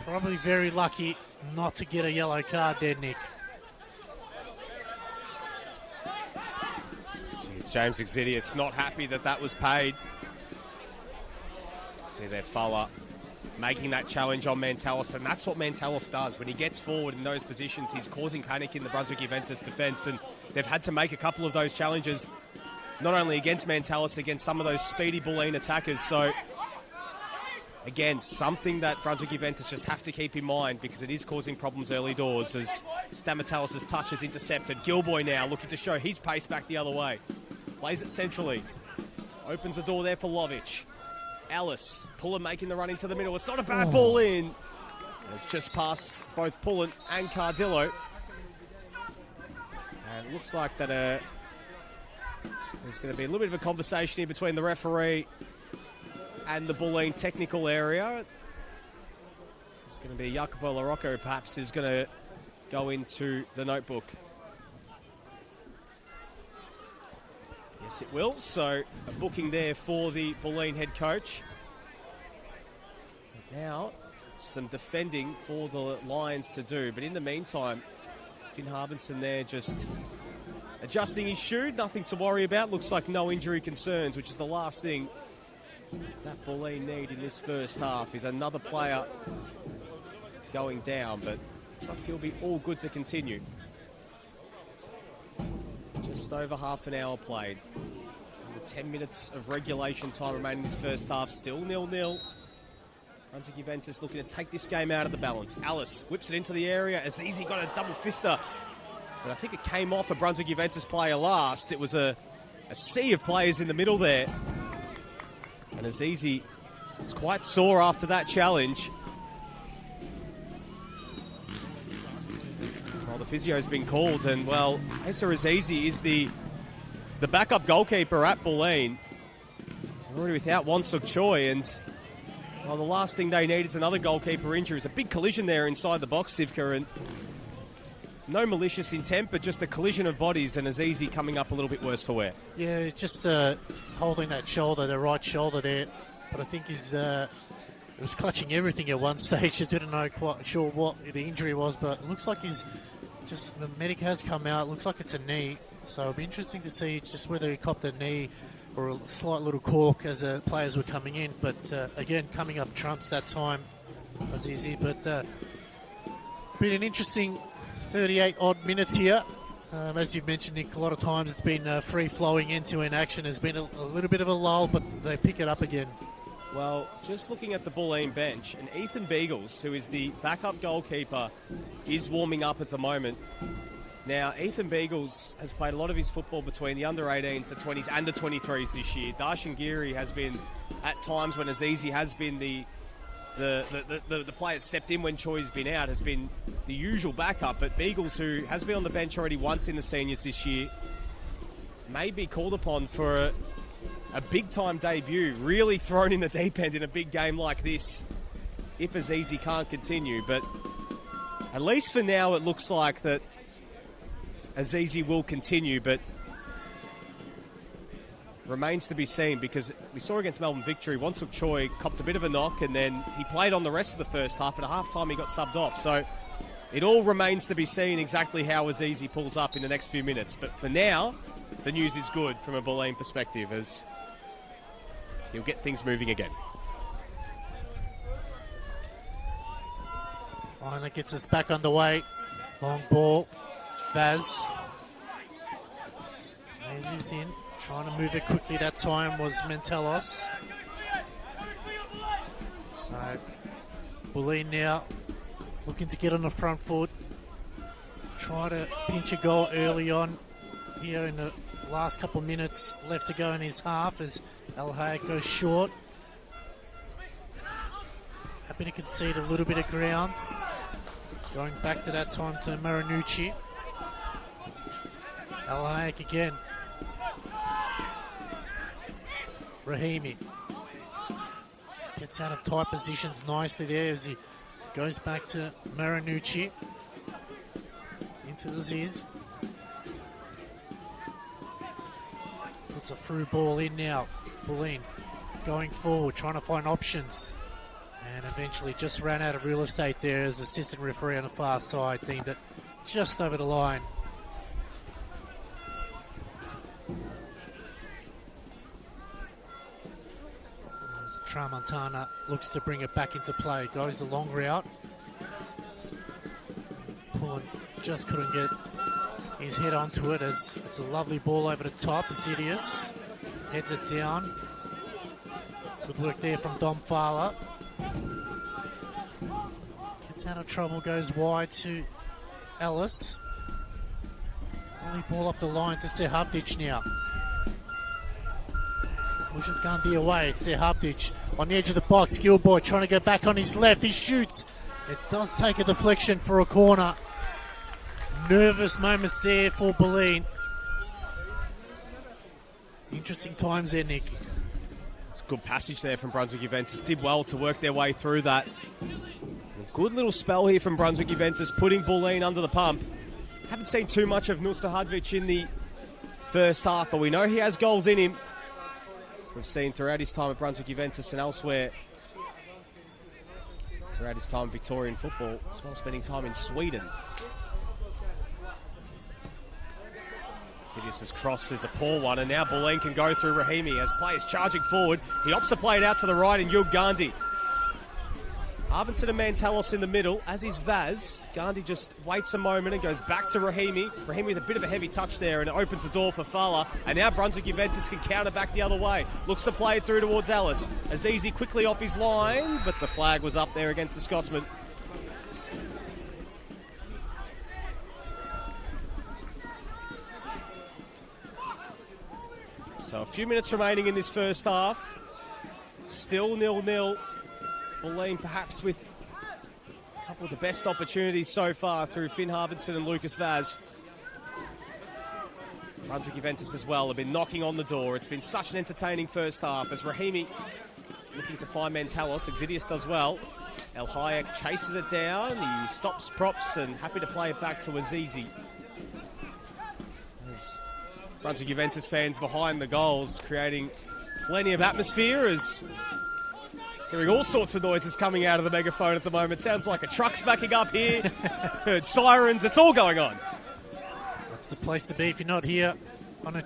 Probably very lucky not to get a yellow card there, Nick. Jeez, James Exilius not happy that was paid. See there, Fala making that challenge on Mantalos, and that's what Mantalos does. When he gets forward in those positions, he's causing panic in the Brunswick Juventus defence, and they've had to make a couple of those challenges, not only against Mantalos, against some of those speedy Bulleen attackers. So again, something that Brunswick Juventus just have to keep in mind because it is causing problems early doors as Stamatalos' touch is intercepted. Gilboy now looking to show his pace back the other way. Plays it centrally. Opens the door there for Lovic. Ellis, Pullen making the run into the middle. It's not a bad ball in. It's just past both Pullen and Cardillo. And it looks like that there's going to be a little bit of a conversation here between the referee and the Bulleen technical area. It's going to be Jacopo Larocco, perhaps, is going to go into the notebook. Yes, it will. So a booking there for the Bulleen head coach. Now, some defending for the Lions to do. But in the meantime, Finn Harbinson there just adjusting his shoe. Nothing to worry about. Looks like no injury concerns, which is the last thing that Bulleen need in this first half, is another player going down. But looks like he'll be all good to continue. Just over half an hour played. And the 10 minutes of regulation time remaining in this first half. Still 0-0. Brunswick Juventus looking to take this game out of the balance. Alice whips it into the area. Azizi got a double fister. But I think it came off a Brunswick Juventus player last. It was a sea of players in the middle there. And Azizi is quite sore after that challenge. Well, the physio's been called, and, well, Asa Azizi is the backup goalkeeper at Bulleen. Already without Wansuk Choi, and, well, the last thing they need is another goalkeeper injury. It's a big collision there inside the box, Sivka, and no malicious intent, but just a collision of bodies, and Azizi coming up a little bit worse for wear. Yeah, just holding that shoulder, the right shoulder there. But I think he was clutching everything at one stage. I didn't know quite sure what the injury was, but it looks like the medic has come out. It looks like it's a knee. So it'll be interesting to see just whether he copped a knee or a slight little cork as players were coming in. But again, coming up trumps that time, Azizi. But been an interesting 38 odd minutes here. As you've mentioned, Nick, a lot of times it's been free-flowing end-to-end action. There's been a little bit of a lull, but they pick it up again. Well, just looking at the Bulleen bench, and Ethan Beagles, who is the backup goalkeeper, is warming up at the moment. Now, Ethan Beagles has played a lot of his football between the under-18s, the 20s, and the 23s this year. Darshan Giri has been, at times when Azizi has been the player that stepped in when Choi's been out, has been the usual backup. But Beagles, who has been on the bench already once in the seniors this year, may be called upon for a big-time debut, really thrown in the deep end in a big game like this, if Azizi can't continue. But at least for now, it looks like that Azizi will continue, but remains to be seen, because we saw against Melbourne Victory, Wansuk Choi copped a bit of a knock, and then he played on the rest of the first half, but at half-time he got subbed off. So it all remains to be seen exactly how Azizi pulls up in the next few minutes. But for now, the news is good from a Bulleen perspective, as he'll get things moving again. Finally gets us back underway. Long ball. Vaz. It is in. Trying to move it quickly that time was Mentelos. So, Bulleen now looking to get on the front foot. Try to pinch a goal early on here in the last couple of minutes left to go in his half as El Hayek goes short. Happy to concede a little bit of ground. Going back to that time to Marinucci. El Hayek again. Rahimi just gets out of tight positions nicely there as he goes back to Marinucci. Into the Ziz. Puts a through ball in now. Bulleen going forward, trying to find options. And eventually just ran out of real estate there as assistant referee on the far side deemed it just over the line. As Tramontana looks to bring it back into play. Goes the long route. Pulling, just couldn't get his head onto it as it's a lovely ball over the top. Asidius heads it down. Good work there from Dom Fowler. Gets out of trouble, goes wide to Ellis. Only ball up the line to Sehabdic now. Pushes Gandhi away. It's Sehabdic on the edge of the box. Gilboy trying to go back on his left. He shoots. It does take a deflection for a corner. Nervous moments there for Bulleen. Interesting times there, Nick. It's a good passage there from Brunswick Juventus. Did well to work their way through that. Good little spell here from Brunswick Juventus, putting Bulleen under the pump. Haven't seen too much of Nusahadvic in the first half, but we know he has goals in him. As we've seen throughout his time at Brunswick Juventus and elsewhere. Throughout his time in Victorian football, as well as spending time in Sweden. Sidious' cross is a poor one, and now Bulleen can go through Rahimi as players charging forward. He opts to play it out to the right in Yul Gandhi. Harbinson and Mantalos in the middle, as is Vaz. Gandhi just waits a moment and goes back to Rahimi. Rahimi with a bit of a heavy touch there, and it opens the door for Fala. And now Brunswick Juventus can counter back the other way. Looks to play it through towards Ellis. Azizi quickly off his line, but the flag was up there against the Scotsman. So a few minutes remaining in this first half. Still 0-0. Bulleen perhaps with a couple of the best opportunities so far through Finn Harbinson and Lucas Vaz. Brunswick Juventus as well have been knocking on the door. It's been such an entertaining first half as Rahimi looking to find Mantalos. Exidius does well. El Hayek chases it down. He stops props and happy to play it back to Azizi. As Brunswick Juventus fans behind the goals creating plenty of atmosphere as hearing all sorts of noises coming out of the megaphone at the moment. Sounds like a truck's backing up here. Heard sirens. It's all going on. That's the place to be if you're not here on a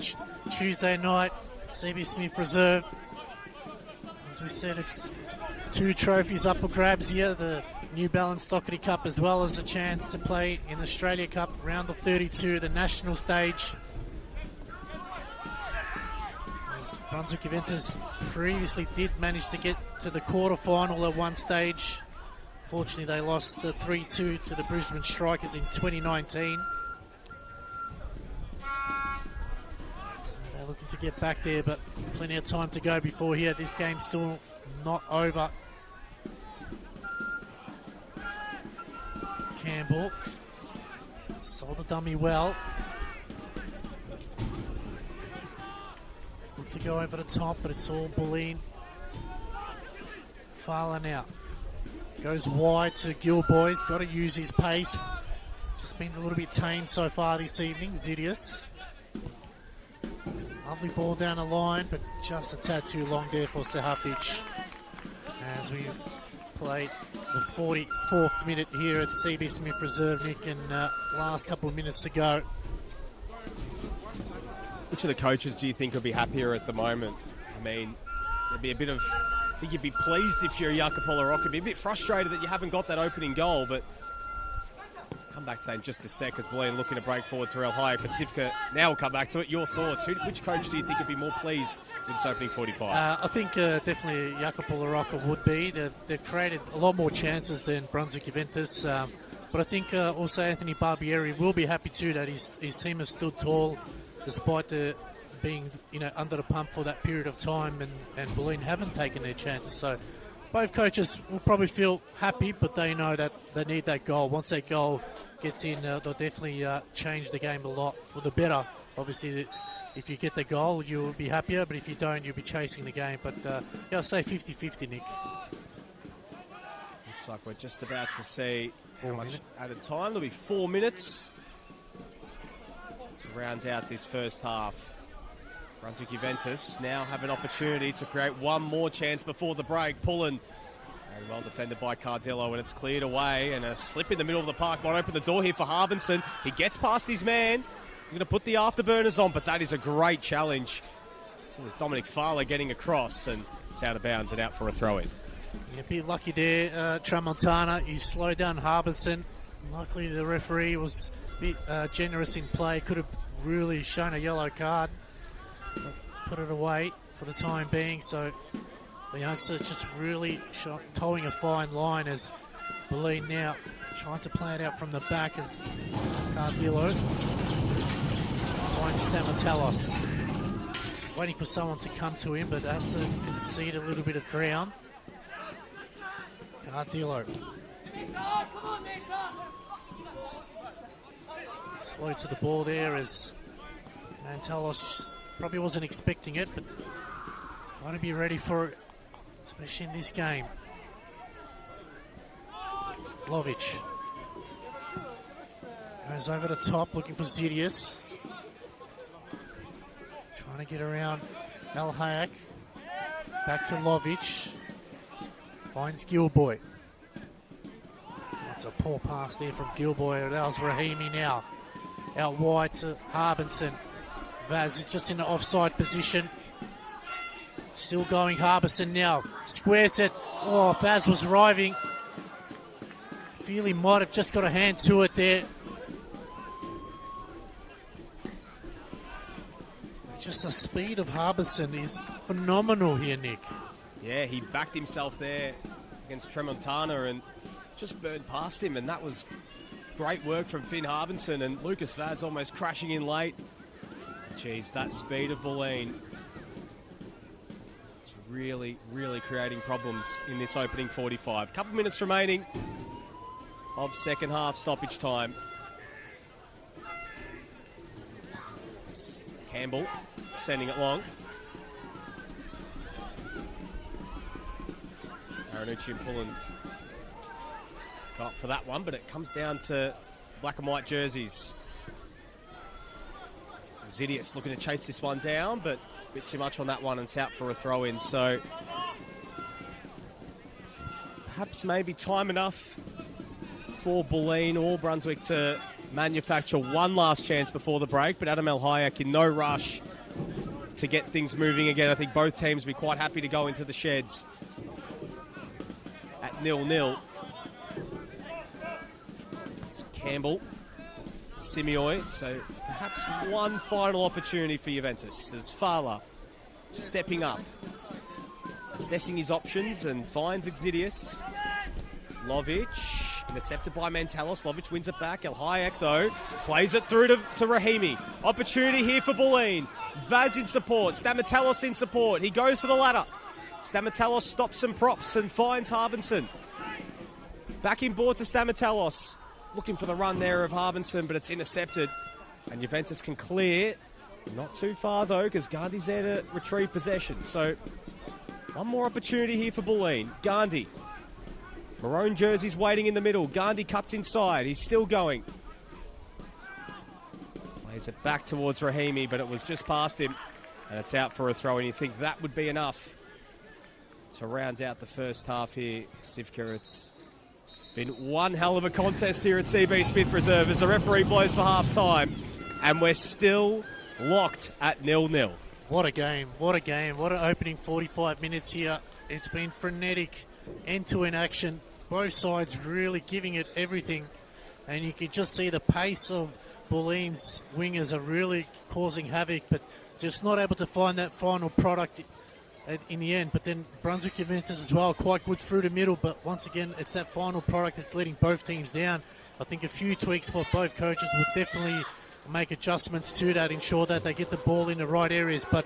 Tuesday night at CB Smith Reserve. As we said, it's 2 trophies up for grabs here. The New Balance Dockerty Cup as well as a chance to play in the Australia Cup round of 32, the national stage. As Brunswick Juventus previously did manage to get to the quarter-final at one stage. Fortunately, they lost 3-2 to the Brisbane Strikers in 2019. So they're looking to get back there, but plenty of time to go before here. This game's still not over. Campbell sold the dummy well. Look to go over the top, but it's all Bulleen. Fala now goes wide to Gilboy. He's got to use his pace. Just been a little bit tame so far this evening. Zidius. Lovely ball down the line, but just a tad too long there for Sahapic. As we play the 44th minute here at CB Smith Reserve, Nick, and last couple of minutes to go. Which of the coaches do you think will be happier at the moment? I mean, there'd be a bit of... I think you'd be pleased if you're Jacopo Larocca. Be a bit frustrated that you haven't got that opening goal, but come back to that in just a sec as Bulleen looking to break forward to El Hayek. Pacifica now will come back to it. Your thoughts? Which coach do you think would be more pleased with this opening 45? I think definitely Jacopo Larocca would be. They've created a lot more chances than Brunswick Juventus. But I think also Anthony Barbieri will be happy too that his team has stood tall despite being under the pump for that period of time, and Bulleen haven't taken their chances. So both coaches will probably feel happy, but they know that they need that goal. Once that goal gets in, they'll definitely change the game a lot for the better. Obviously, if you get the goal, you'll be happier, but if you don't, you'll be chasing the game. But I'll say 50-50, Nick. Looks like we're just about to see how much added time. There'll be 4 minutes to round out this first half. Brunswick Juventus now have an opportunity to create one more chance before the break. Bulleen, and well defended by Cardillo, and it's cleared away, and a slip in the middle of the park might open the door here for Harbinson. He gets past his man. He's going to put the afterburners on, but that is a great challenge. So it's Dominic Fala getting across, and it's out of bounds and out for a throw-in. Yeah, a bit lucky there, Tramontana. You slowed down Harbinson. Luckily the referee was a bit generous in play. Could have really shown a yellow card. But put it away for the time being. So the youngster just really towing a fine line as Bulleen now trying to play it out from the back as Cardillo finds Stamatelos. He's waiting for someone to come to him, but has to concede a little bit of ground. Cardillo. Slow to the ball there as Mantalos probably wasn't expecting it, but trying to be ready for it, especially in this game. Lovic goes over the top looking for Zidius. Trying to get around Al Hayek. Back to Lovic. Finds Gilboy. That's a poor pass there from Gilboy. That was Rahimi now. Out wide to Harbinson. Vaz is just in the offside position. Still going Harbison now. Squares it. Oh, Vaz was arriving. Feel he might have just got a hand to it there. Just the speed of Harbison is phenomenal here, Nick. Yeah, he backed himself there against Tremontana and just burned past him, and that was great work from Finn Harbinson, and Lucas Vaz almost crashing in late. Jeez, that speed of Bulleen. It's really, really creating problems in this opening 45. Couple minutes remaining of second half stoppage time. Campbell sending it long. Aranucci and Pullen got for that one, but it comes down to black and white jerseys. Zidius looking to chase this one down, but a bit too much on that one, and it's out for a throw-in. So perhaps maybe time enough for Bulleen or Brunswick to manufacture one last chance before the break, but Adam El Hayek in no rush to get things moving again. I think both teams will be quite happy to go into the sheds at 0-0. It's Campbell, Simioi, so perhaps one final opportunity for Juventus as Fala stepping up, assessing his options and finds Exidius. Lovic, intercepted by Mantalos. Lovic wins it back. El Hayek, though, plays it through to Rahimi. Opportunity here for Bulleen. Vaz in support. Stamatelos in support. He goes for the ladder. Stamatelos stops and props and finds Harbinson. Back in board to Stamatelos. Looking for the run there of Harbinson, but it's intercepted. And Juventus can clear. Not too far, though, because Gandhi's there to retrieve possession. So, one more opportunity here for Bulleen. Gandhi. Maroon jersey's waiting in the middle. Gandhi cuts inside. He's still going. Plays it back towards Rahimi, but it was just past him. And it's out for a throw, and you think that would be enough to round out the first half here. Sivka, it's been one hell of a contest here at CB Smith Reserve as the referee blows for half-time. And we're still locked at 0-0. What a game. What a game. What an opening 45 minutes here. It's been frenetic. End-to-end action. Both sides really giving it everything. And you can just see the pace of Bulleen's wingers are really causing havoc, but just not able to find that final product in the end. But then Brunswick Juventus as well, quite good through the middle. But once again, it's that final product that's letting both teams down. I think a few tweaks by both coaches would definitely make adjustments to that, ensure that they get the ball in the right areas. But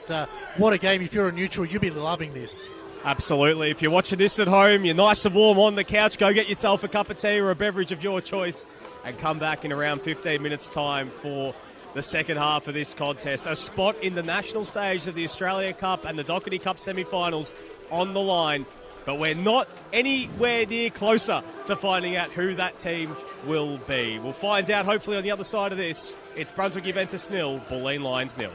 what a game. If you're a neutral, you'll be loving this. Absolutely. If you're watching this at home, you're nice and warm on the couch, go get yourself a cup of tea or a beverage of your choice and come back in around 15 minutes' time for the second half of this contest. A spot in the national stage of the Australia Cup and the Dockerty Cup semi-finals on the line, but we're not anywhere near closer to finding out who that team will be. We'll find out hopefully on the other side of this. It's Brunswick Juventus 0, Bulleen Lions 0.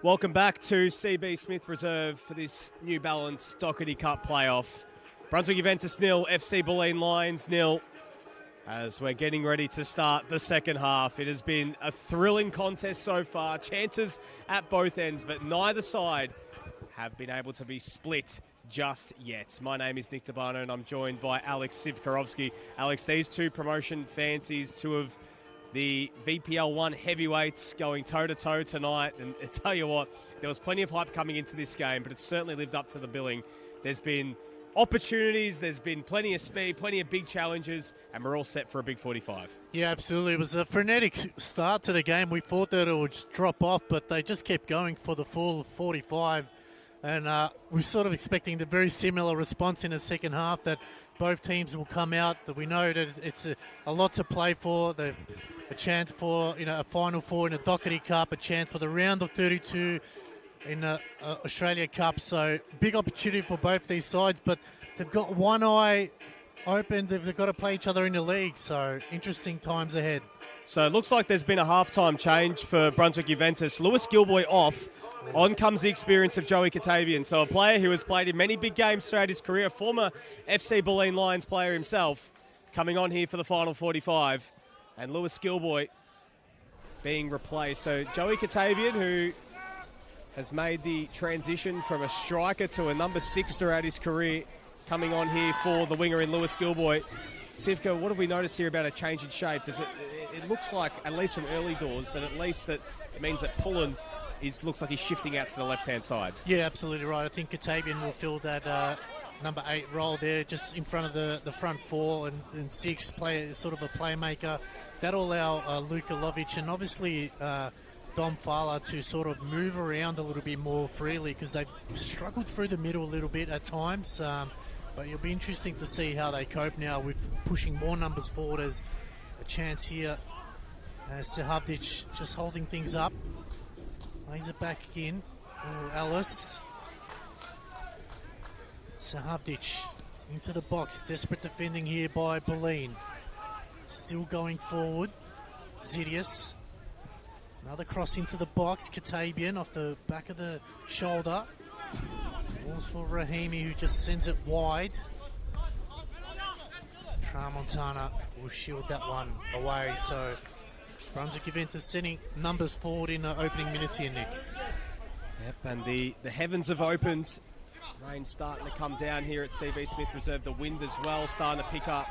Welcome back to CB Smith Reserve for this New Balance Dockerty Cup playoff. Brunswick Juventus 0, FC Bulleen Lions 0. As we're getting ready to start the second half, it has been a thrilling contest so far. Chances at both ends, but neither side have been able to be split just yet. My name is Nick Tabano and I'm joined by Alex Sivkarovsky. Alex, these two promotion fancies, two of the VPL 1 heavyweights going toe-to-toe tonight. And I tell you what, there was plenty of hype coming into this game, but it's certainly lived up to the billing. There's been opportunities, there's been plenty of speed, plenty of big challenges, and we're all set for a big 45. Yeah, absolutely. It was a frenetic start to the game. We thought that it would just drop off, but they just kept going for the full 45. And we're sort of expecting the very similar response in the second half, that both teams will come out, that we know that it's a lot to play for. A chance for a Final Four in the Dockerty Cup, a chance for the round of 32 in the Australia Cup. So big opportunity for both these sides, but they've got one eye open. They've got to play each other in the league. So interesting times ahead. So it looks like there's been a half-time change for Brunswick Juventus. Lewis Gilboy off. On comes the experience of Joey Katavian. So a player who has played in many big games throughout his career, former FC Bulleen Lions player himself, coming on here for the final 45. And Lewis Gilboy being replaced. So Joey Katavian, who has made the transition from a striker to a number 6 throughout his career, coming on here for the winger in Lewis Gilboy. Sivka, what have we noticed here about a change in shape? It looks like, at least from early doors, that it means that Bulleen looks like he's shifting out to the left-hand side. Yeah, absolutely right. I think Katavian will fill that number 8 role there, just in front of the front 4 and 6, play sort of a playmaker. That'll allow Luka Lovic and obviously Dom Fala to sort of move around a little bit more freely, because they've struggled through the middle a little bit at times. But it'll be interesting to see how they cope now with pushing more numbers forward. As a chance here. Sahavdic just holding things up. Lays it back again. Ellis. Sahavdic into the box. Desperate defending here by Bulleen. Still going forward. Zidius. Another cross into the box. Katavian off the back of the shoulder. Falls for Rahimi, who just sends it wide. Tramontana will shield that one away. So Brunswick Juventus sending numbers forward in the opening minutes here, Nick. Yep, and the heavens have opened. Rain starting to come down here at CB Smith Reserve. The wind as well starting to pick up.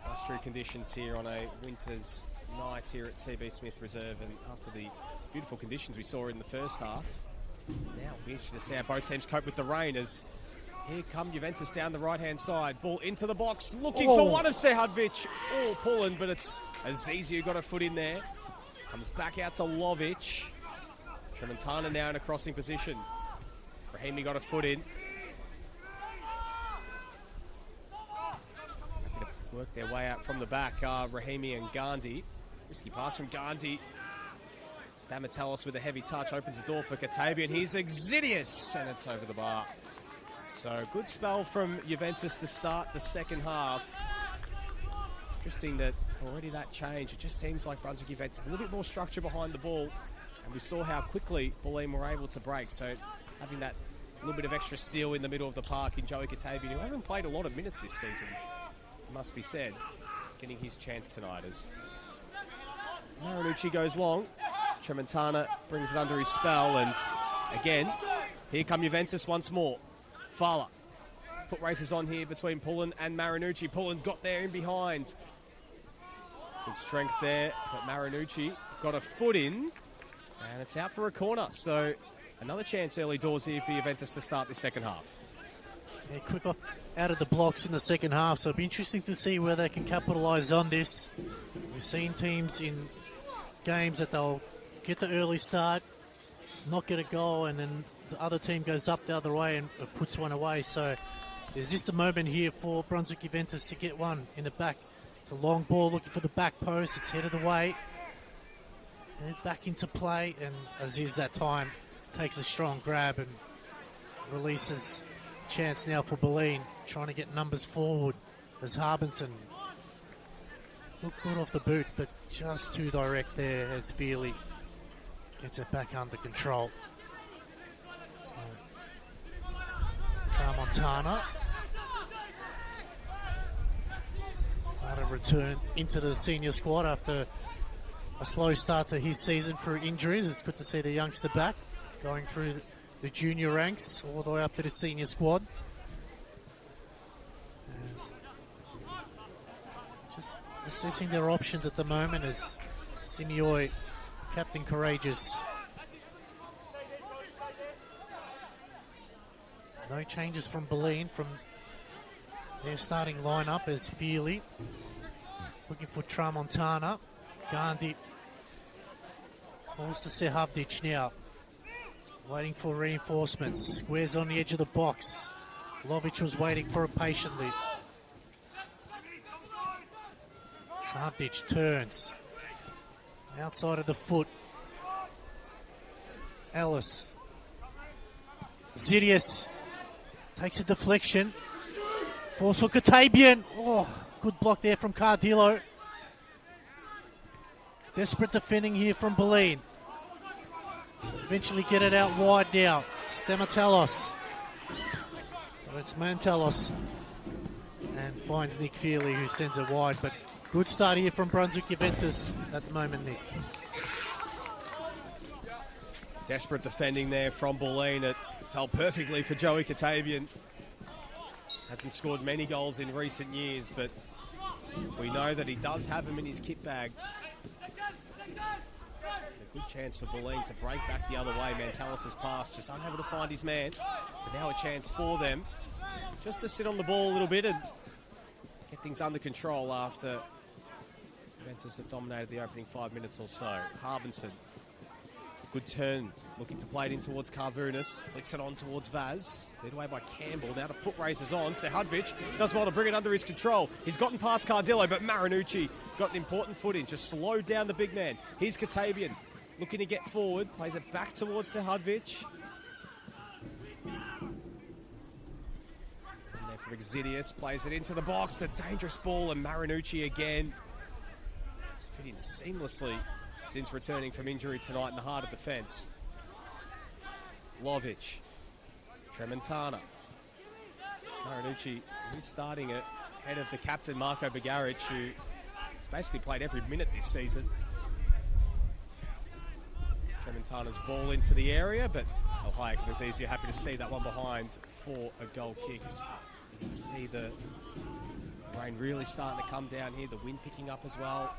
Blustery conditions here on a winter's night here at CB Smith Reserve. And after the beautiful conditions we saw in the first half, now it'll be interesting to see how both teams cope with the rain, as here come Juventus down the right-hand side. Ball into the box, looking for one of Sahavdic. Oh, pulling, but it's Azizi who got a foot in there. Comes back out to Lovic. Tramontana now in a crossing position. Rahimi got a foot in. Happy to work their way out from the back. Rahimi and Gandhi. Risky pass from Gandhi. Stamatellis with a heavy touch opens the door for Katavian. Here's Exidius, and it's over the bar. So good spell from Juventus to start the second half. Interesting that already that change. It just seems like Brunswick Juventus have a little bit more structure behind the ball, and we saw how quickly Bulleen were able to break. So having that little bit of extra steel in the middle of the park in Joey Katavian, who hasn't played a lot of minutes this season, it must be said, getting his chance tonight as Marinucci goes long. Tramontana brings it under his spell, and again, here come Juventus once more. Fala. Foot races on here between Bulleen and Marinucci. Bulleen got there in behind. Good strength there, but Marinucci got a foot in, and it's out for a corner. So another chance early doors here for Juventus to start the second half. Yeah, quick off out of the blocks in the second half, so it'll be interesting to see where they can capitalise on this. We've seen teams in games that they'll get the early start, not get a goal, and then the other team goes up the other way and puts one away. So there's just a moment here for Brunswick Juventus to get one in the back. It's a long ball looking for the back post. It's headed away. And back into play, and Aziz that time takes a strong grab and releases. Chance now for Bulleen, trying to get numbers forward as Harbinson. Looked good off the boot, but just too direct there as Feely gets it back under control. So, Montana started return into the senior squad after a slow start to his season through injuries. It's good to see the youngster back, going through the junior ranks all the way up to the senior squad. Just assessing their options at the moment as Simioi, Captain Courageous. No changes from Bulleen from their starting lineup as Feely looking for Tramontana. Gandhi falls to Sehavdic now, waiting for reinforcements. Squares on the edge of the box. Lovic was waiting for it patiently. Sehavdic turns outside of the foot. Ellis. Zidius takes a deflection. Force for Katabian. Oh, good block there from Cardillo. Desperate defending here from Bulleen. Eventually get it out wide now. Stematelos. So it's Mantelos. And finds Nick Feely, who sends it wide. But good start here from Brunswick Juventus at the moment, Nick. Desperate defending there from Bulleen. It fell perfectly for Joey Katabian. Hasn't scored many goals in recent years, but we know that he does have them in his kit bag. A good chance for Bulleen to break back the other way. Mantelis' pass, just unable to find his man. But now a chance for them just to sit on the ball a little bit and get things under control after Juventus have dominated the opening 5 minutes or so. Harbinson, good turn, looking to play it in towards Karvunas. Flicks it on towards Vaz. Led away by Campbell. Now the foot race is on. Sehadvic does well to bring it under his control. He's gotten past Cardillo, but Marinucci got an important foot in. Just slowed down the big man. Here's Katabian looking to get forward. Plays it back towards Sehadvic. And there for Exidius. Plays it into the box. A dangerous ball, and Marinucci again. It's fit in seamlessly since returning from injury tonight in the heart of defence. Lovic. Tremontana. Marinucci, he's starting it ahead of the captain, Marko Bagaric, who has basically played every minute this season. Tremontana's ball into the area, but El Hayek and Aziz, you're happy to see that one behind for a goal kick. You can see the rain really starting to come down here, the wind picking up as well.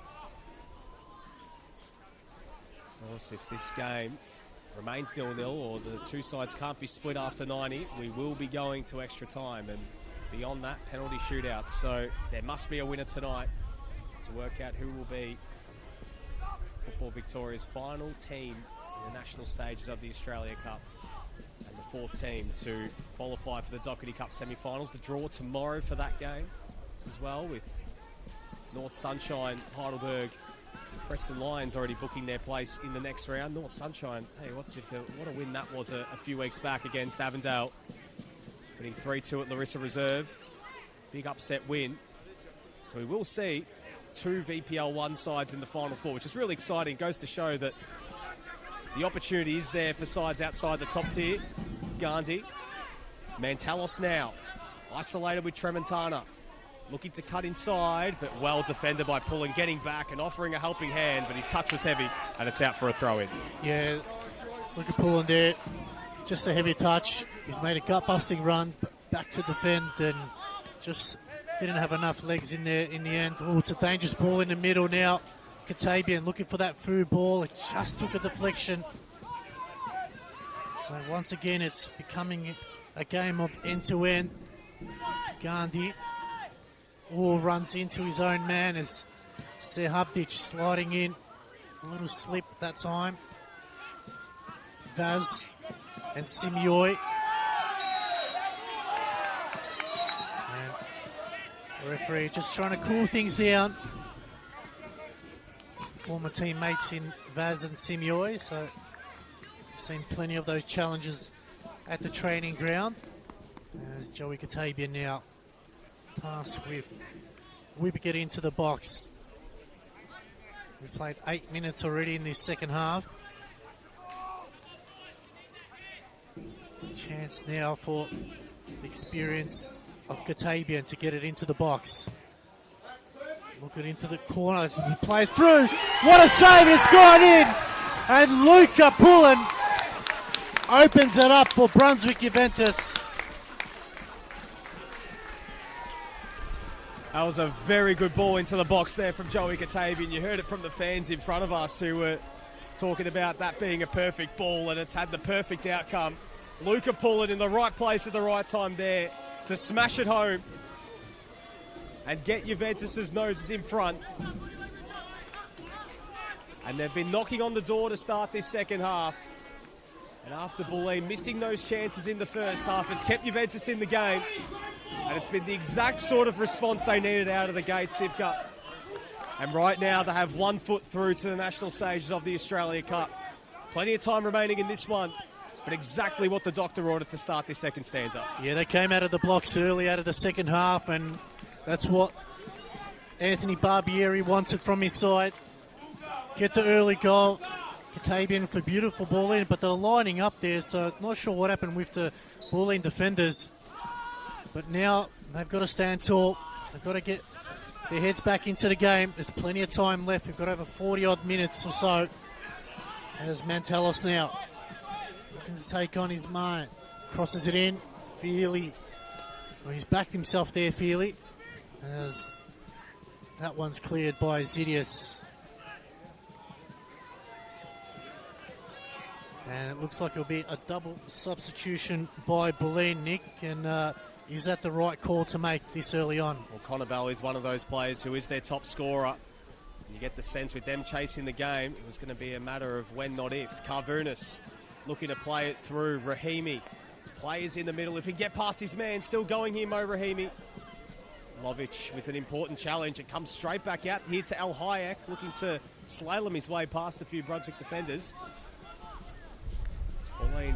Of course, if this game remains 0-0 or the two sides can't be split after 90, we will be going to extra time and beyond that, penalty shootouts. So there must be a winner tonight to work out who will be Football Victoria's final team in the national stages of the Australia Cup and the fourth team to qualify for the Dockerty Cup semi-finals. The draw tomorrow for that game as well, with North Sunshine, Heidelberg, Preston Lions already booking their place in the next round. North Sunshine, tell you what a win that was a few weeks back against Avondale. Winning 3-2 at Larissa Reserve. Big upset win. So we will see two VPL 1 sides in the Final Four, which is really exciting. Goes to show that the opportunity is there for sides outside the top tier. Gandhi. Mantelos now. Isolated with Tremontana. Looking to cut inside, but well defended by Pullen, getting back and offering a helping hand, but his touch was heavy, and it's out for a throw-in. Yeah, look at Pullen there. Just a heavy touch. He's made a gut-busting run, back to defend, and just didn't have enough legs in there in the end. Oh, it's a dangerous ball in the middle now. Katabian looking for that through ball. It just took a deflection. So once again, it's becoming a game of end-to-end. Gandhi runs into his own man as Sehabdic sliding in. A little slip that time. Vaz and Simioi. And the referee just trying to cool things down. Former teammates in Vaz and Simioi, so we've seen plenty of those challenges at the training ground. As Joey Katabian now tasked with whipping it into the box. We've played 8 minutes already in this second half. Chance now for the experience of Katabian to get it into the box. Look it into the corner. He plays through. What a save. It's gone in. And Luca Bulleen opens it up for Brunswick Juventus. That was a very good ball into the box there from Joey Katabian. You heard it from the fans in front of us who were talking about that being a perfect ball, and it's had the perfect outcome. Luca Bulleen in the right place at the right time there to smash it home and get Juventus' noses in front. And they've been knocking on the door to start this second half. And after Bulleen missing those chances in the first half, it's kept Juventus in the game. And it's been the exact sort of response they needed out of the gate, Sivka. And right now they have 1 foot through to the national stages of the Australia Cup. Plenty of time remaining in this one, but exactly what the doctor ordered to start this second stanza. Yeah, they came out of the blocks early, out of the second half, and that's what Anthony Barbieri wanted from his side. Get the early goal. Katabian for beautiful ball in, but they're lining up there, so not sure what happened with the Bulleen defenders. But now they've got to stand tall. They've got to get their heads back into the game. There's plenty of time left. We've got over 40-odd minutes or so. There's Mantelos now. Looking to take on his man. Crosses it in. Feely. Well, he's backed himself there, Feely. As that one's cleared by Zidius. And it looks like it'll be a double substitution by Bulleen, Nick. And is that the right call to make this early on? Well, Connor Bell is one of those players who is their top scorer. You get the sense with them chasing the game, it was going to be a matter of when, not if. Carvunas looking to play it through. Rahimi. His players in the middle. If he can get past his man, still going here, Mo Rahimi. Lovic with an important challenge. It comes straight back out here to El Hayek, looking to slalom his way past a few Brunswick defenders. Bulleen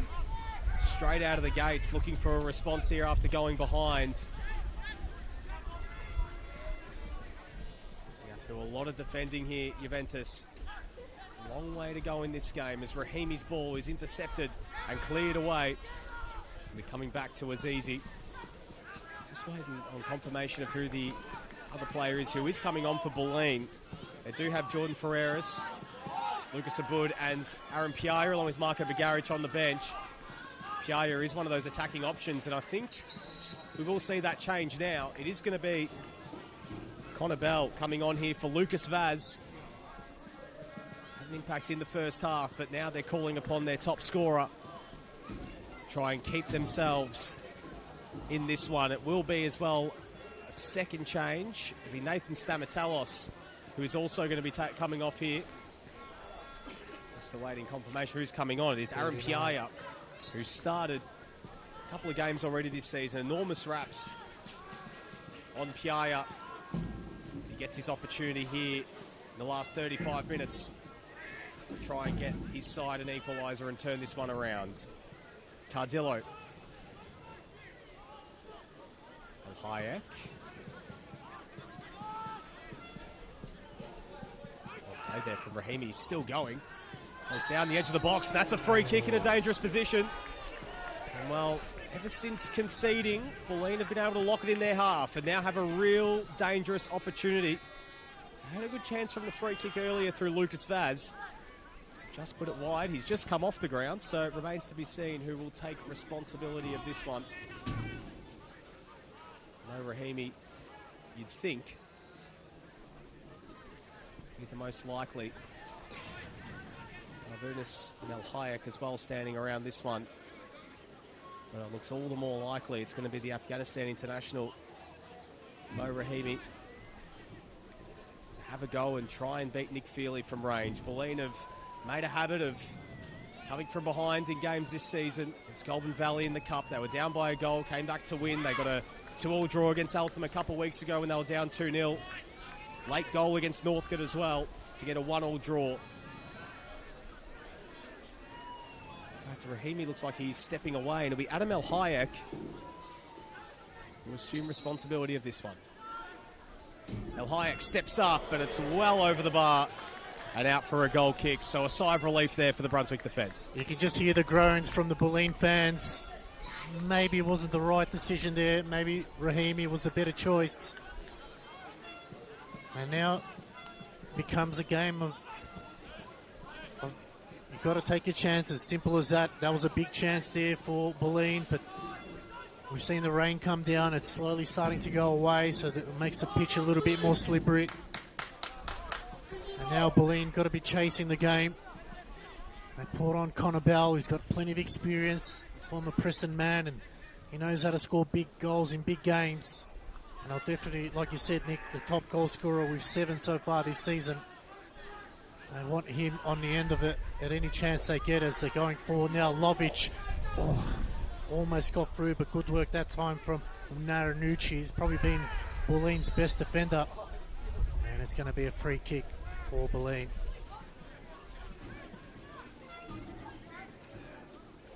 straight out of the gates, looking for a response here after going behind. You have to do a lot of defending here, Juventus. Long way to go in this game as Rahimi's ball is intercepted and cleared away. We're coming back to Azizi. Just waiting on confirmation of who the other player is who is coming on for Bulleen. They do have Jordan Ferreras, Lucas Abud and Aaron Piaia, along with Marco Bagaric on the bench. Piaia is one of those attacking options, and I think we will see that change now. It is going to be Connor Bell coming on here for Lucas Vaz. Had an impact in the first half, but now they're calling upon their top scorer to try and keep themselves in this one. It will be as well a second change. It'll be Nathan Stamatelos, who is also going to be coming off here. Just awaiting confirmation who's coming on. It is Aaron Piaia, who started a couple of games already this season. Enormous raps on Piaia. He gets his opportunity here in the last 35 minutes to try and get his side an equaliser and turn this one around. Cardillo. El Hayek. Well played there from Rahimi. He's still going. Goes down the edge of the box. That's a free kick in a dangerous position. And well, ever since conceding, Bulleen have been able to lock it in their half and now have a real dangerous opportunity. They had a good chance from the free kick earlier through Lucas Vaz. Just put it wide. He's just come off the ground, so it remains to be seen who will take responsibility of this one. No Rahimi, you'd think, be the most likely. Carvunas and El Hayek as well standing around this one. But it looks all the more likely it's going to be the Afghanistan international, Mo Rahimi, to have a go and try and beat Nick Feely from range. Bulleen have made a habit of coming from behind in games this season. It's Goulburn Valley in the Cup. They were down by a goal, came back to win. They got a 2-2 draw against Eltham a couple of weeks ago when they were down 2-0. Late goal against Northcote as well to get a 1-1 draw. In fact, Rahimi looks like he's stepping away, and it'll be Adam El Hayek who will assume responsibility of this one. El Hayek steps up, and it's well over the bar and out for a goal kick. So a sigh of relief there for the Brunswick defence. You can just hear the groans from the Bulleen fans maybe it wasn't the right decision there. Maybe Rahimi was a better choice. And now it becomes a game of you've got to take your chances. Simple as that. That was a big chance there for Bulleen, but we've seen the rain come down. It's slowly starting to go away, so that it makes the pitch a little bit more slippery. And now Bulleen got to be chasing the game. They poured on Connor Bell, who's got plenty of experience, former Preston man, and he knows how to score big goals in big games. And I'll definitely, like you said, Nick, the top goal scorer with 7 so far this season. They want him on the end of it at any chance they get as they're going forward now. Lovic almost got through, but good work that time from Naranucci. He's probably been Bulleen's best defender. And it's going to be a free kick for Bulleen.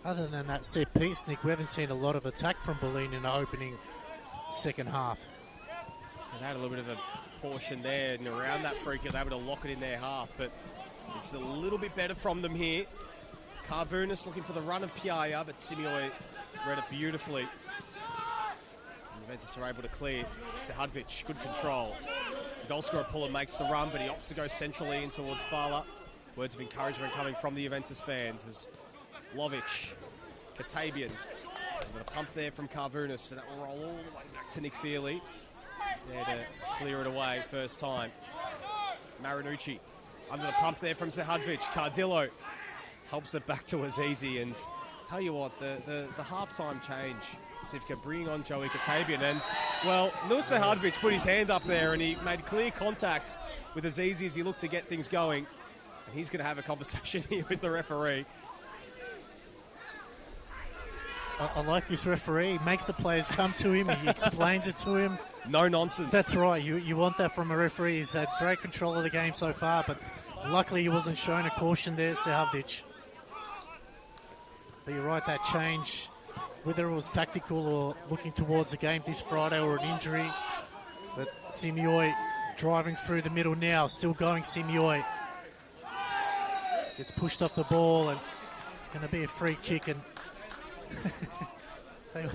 Other than that set piece, Nick, we haven't seen a lot of attack from Bulleen in the opening second half. They had a little bit of a portion there, and around that free kick, they were able to lock it in their half, but it's a little bit better from them here. Carvunas looking for the run of Piaya, but Simioi read it beautifully. And Juventus are able to clear. Sehadvic, good control. The goal scorer Pullen makes the run, but he opts to go centrally in towards Fala. Words of encouragement coming from the Juventus fans as Lovic, Katabian, with a pump there from Carvunas, and that will roll all the way back to Nick Feely. He's there to clear it away first time. Marinucci under the pump there from Sehadvic. Cardillo helps it back to Azizi, and tell you what, the halftime change, Sivka bringing on Joey Katabian, and well, Nil Sehadvic put his hand up there and he made clear contact with Azizi as he looked to get things going, and he's going to have a conversation here with the referee. I like this referee. He makes the players come to him. He explains it to him. No nonsense. That's right. You want that from a referee. He's had great control of the game so far, but luckily he wasn't shown a caution there, Sehadvic. But you're right, that change, whether it was tactical or looking towards the game this Friday or an injury, but Simioi driving through the middle now, still going Simioi. Gets pushed off the ball, and it's going to be a free kick, and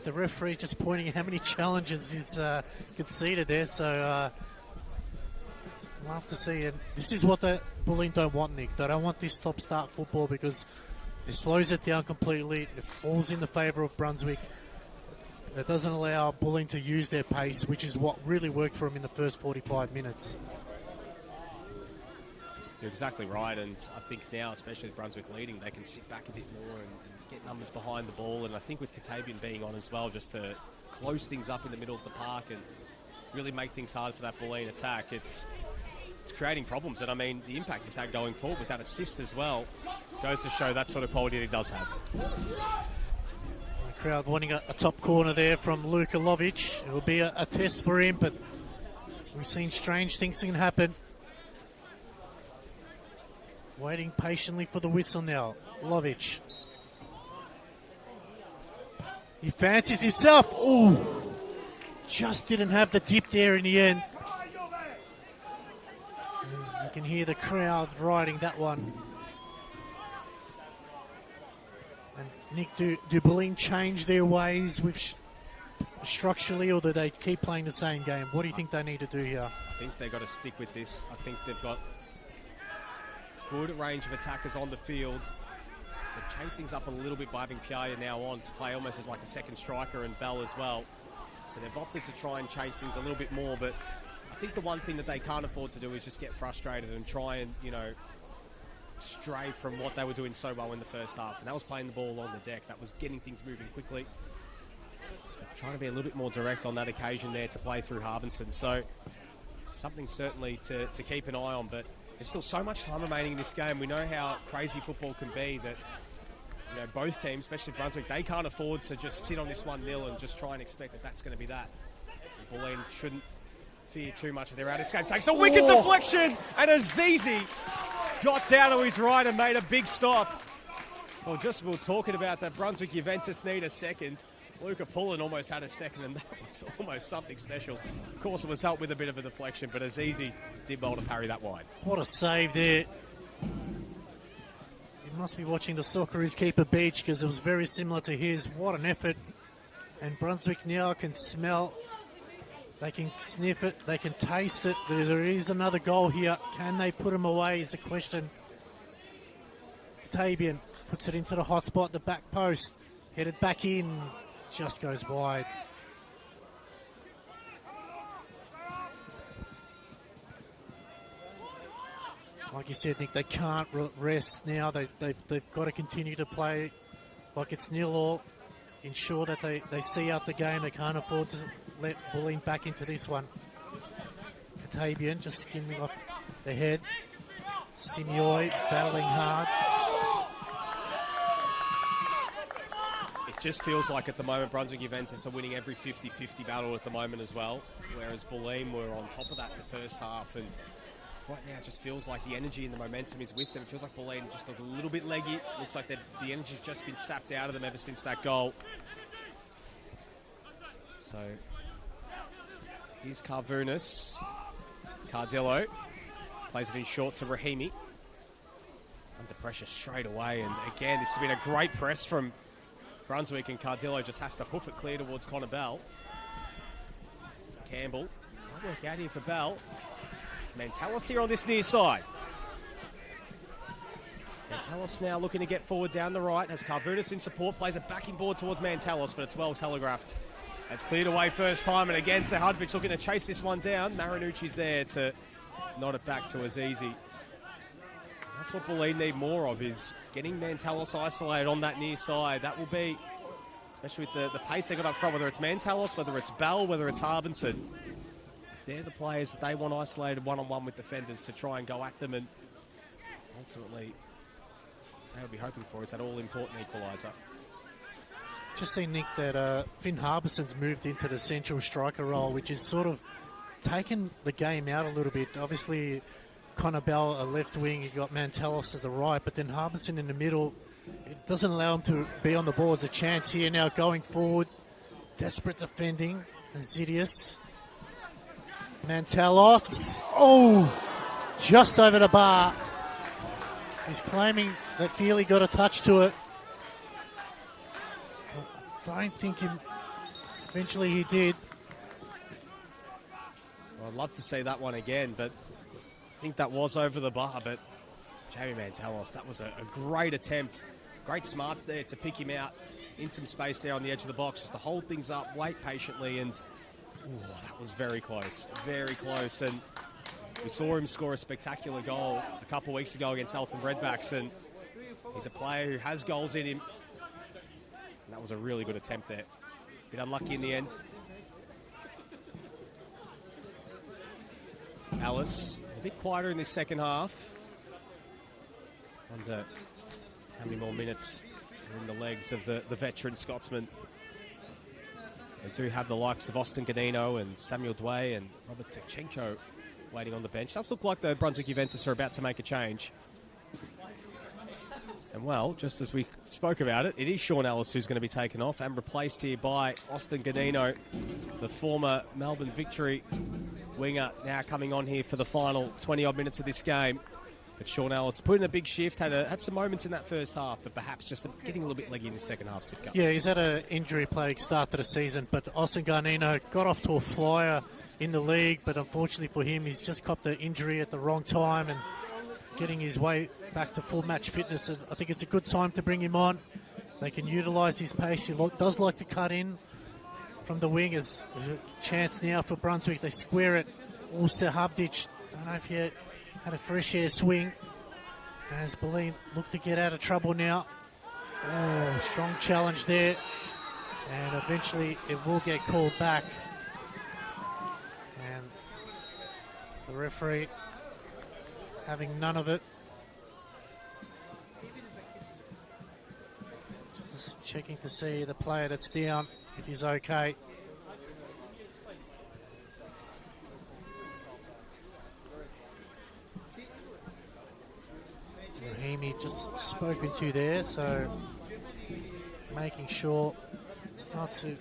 the referee just pointing at how many challenges he's conceded there, so we'll have to see. And this is what the Bulleen don't want, Nick. They don't want this stop-start football because it slows it down completely. It falls in the favour of Brunswick. It doesn't allow Bulleen to use their pace, which is what really worked for them in the first 45 minutes. You're exactly right, and I think now, especially with Brunswick leading, they can sit back a bit more and get numbers behind the ball, and I think with Katabian being on as well, just to close things up in the middle of the park and really make things hard for that Bulleen attack, it's creating problems. And I mean, the impact he's had going forward with that assist as well goes to show that sort of quality that he does have. The crowd wanting a top corner there from Luka Lovic. It will be a test for him, but we've seen strange things can happen. Waiting patiently for the whistle now. Lovic. He fancies himself. Ooh, just didn't have the dip there in the end. You can hear the crowd riding that one. And Nick, do Bulleen change their ways with structurally, or do they keep playing the same game? What do you think they need to do here? I think they've got to stick with this. I think they've got good range of attackers on the field. They've changed things up a little bit by having Piaya now on to play almost as like a second striker, and Bell as well. So they've opted to try and change things a little bit more, but I think the one thing that they can't afford to do is just get frustrated and try and, stray from what they were doing so well in the first half. And that was playing the ball on the deck. That was getting things moving quickly. Trying to be a little bit more direct on that occasion there to play through Harbinson. So something certainly to keep an eye on, but there's still so much time remaining in this game. We know how crazy football can be, that both teams, especially Brunswick, they can't afford to just sit on this 1-0 and just try and expect that that's going to be that. And Bulleen shouldn't fear too much of their out escape. Takes a wicked deflection, and Azizi got down to his right and made a big stop. Well, just we were talking about that Brunswick Juventus need a second. Luca Pullen almost had a second, and that was almost something special. Of course, it was helped with a bit of a deflection, but Azizi did well to parry that wide. What a save there. You must be watching the Socceroos keeper Beach, because it was very similar to his. What an effort. And Brunswick now can smell, they can sniff it, they can taste it. There is another goal here. Can they put him away is the question. Katabian puts it into the hot spot, the back post. Headed back in, just goes wide. Like you said, Nick, they can't rest now. They've got to continue to play like it's 0-0. Ensure that they see out the game. They can't afford to let Bulleen back into this one. Katabian just skimming off the head. Simioi battling hard. It just feels like at the moment Brunswick Juventus are winning every 50-50 battle at the moment as well, whereas Bulleen were on top of that in the first half, and right now it just feels like the energy and the momentum is with them. It feels like Bulleen just look a little bit leggy. Looks like the energy's just been sapped out of them ever since that goal. So here's Carvunas. Cardillo plays it in short to Rahimi. Under pressure straight away, and again this has been a great press from Brunswick, and Cardillo just has to hoof it clear towards Connor Bell. Campbell, might work out here for Bell. Mantalis here on this near side. Mantalis now looking to get forward down the right. Has Carvunas in support. Plays a backing board towards Mantalis, but it's well telegraphed. That's cleared away first time, and again, Sahadvic looking to chase this one down. Marinucci's there to nod it back to Azizi. That's what Bulleen need more of, is getting Mantalis isolated on that near side. That will be, especially with the pace they got up front, whether it's Mantalis, whether it's Bell, whether it's Harbinson. They're the players that they want isolated one-on-one with defenders to try and go at them, and ultimately they'll be hoping for is that all-important equaliser. Just seen, Nick, that Finn Harbison's moved into the central striker role, which is sort of taken the game out a little bit. Obviously, Connor Bell, a left wing, you got Mantalis as the right, but then Harbison in the middle. It doesn't allow him to be on the ball. There's a chance here now going forward. Desperate defending. Zidius. Mantalis. Oh, just over the bar. He's claiming that Feely got a touch to it. I don't think eventually he did. Well, I'd love to see that one again, but I think that was over the bar. But Jamie Mantalis, that was a great attempt. Great smarts there to pick him out in some space there on the edge of the box, just to hold things up, wait patiently, and that was very close, very close. And we saw him score a spectacular goal a couple of weeks ago against Eltham Redbacks, and he's a player who has goals in him. And that was a really good attempt there. Bit unlucky in the end. Alice, a bit quieter in this second half. Wonder how many more minutes are in the legs of the veteran Scotsman. They do have the likes of Austin Ganino and Samuel Dway and Robert Tekchenko waiting on the bench. Does look like the Brunswick Juventus are about to make a change. And well, just as we spoke about it, it is Sean Ellis who's going to be taken off and replaced here by Austin Ganino, the former Melbourne Victory winger, now coming on here for the final 20-odd minutes of this game. But Sean Ellis put in a big shift, had some moments in that first half, but perhaps just getting a little bit leggy in the second half. Sivka. Yeah, he's had an injury plague start to the season, but Austin Ganino got off to a flyer in the league, but unfortunately for him, he's just copped the injury at the wrong time and getting his way back to full match fitness. And I think it's a good time to bring him on. They can utilise his pace. He does like to cut in from the wing. There's a chance now for Brunswick. They square it. Also, Havdic, don't know if he had a fresh air swing. As Bulleen look to get out of trouble now. Oh, strong challenge there. And eventually it will get called back. And the referee having none of it. Just checking to see the player that's down, if he's okay. Rahimi just spoken to there, so making sure not to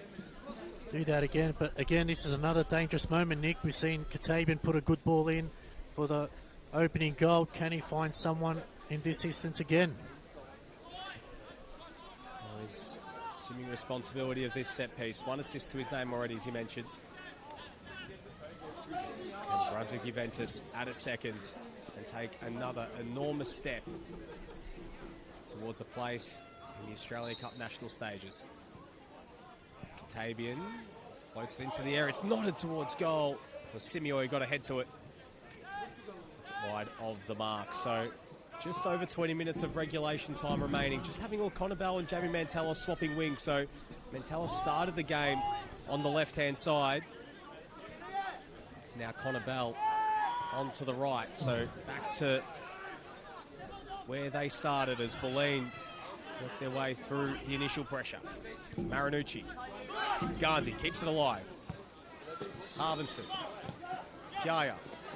do that again. But again, this is another dangerous moment, Nick. We've seen Katabian put a good ball in for the opening goal. Can he find someone in this instance again? Well, he's assuming responsibility of this set piece. 1 assist to his name already, as you mentioned. And Brunswick Juventus add a second and take another enormous step towards a place in the Australia Cup national stages. Katabian floats it into the air. It's nodded towards goal. Simioi got ahead to it. It's wide of the mark. So just over 20 minutes of regulation time remaining. Just having O'Connor Bell and Jamie Mantelos swapping wings. So Mantelos started the game on the left-hand side. Now Connor Bell onto the right. So back to where they started as Bulleen work their way through the initial pressure. Marinucci. Gandhi keeps it alive. Harvinson. Piaia.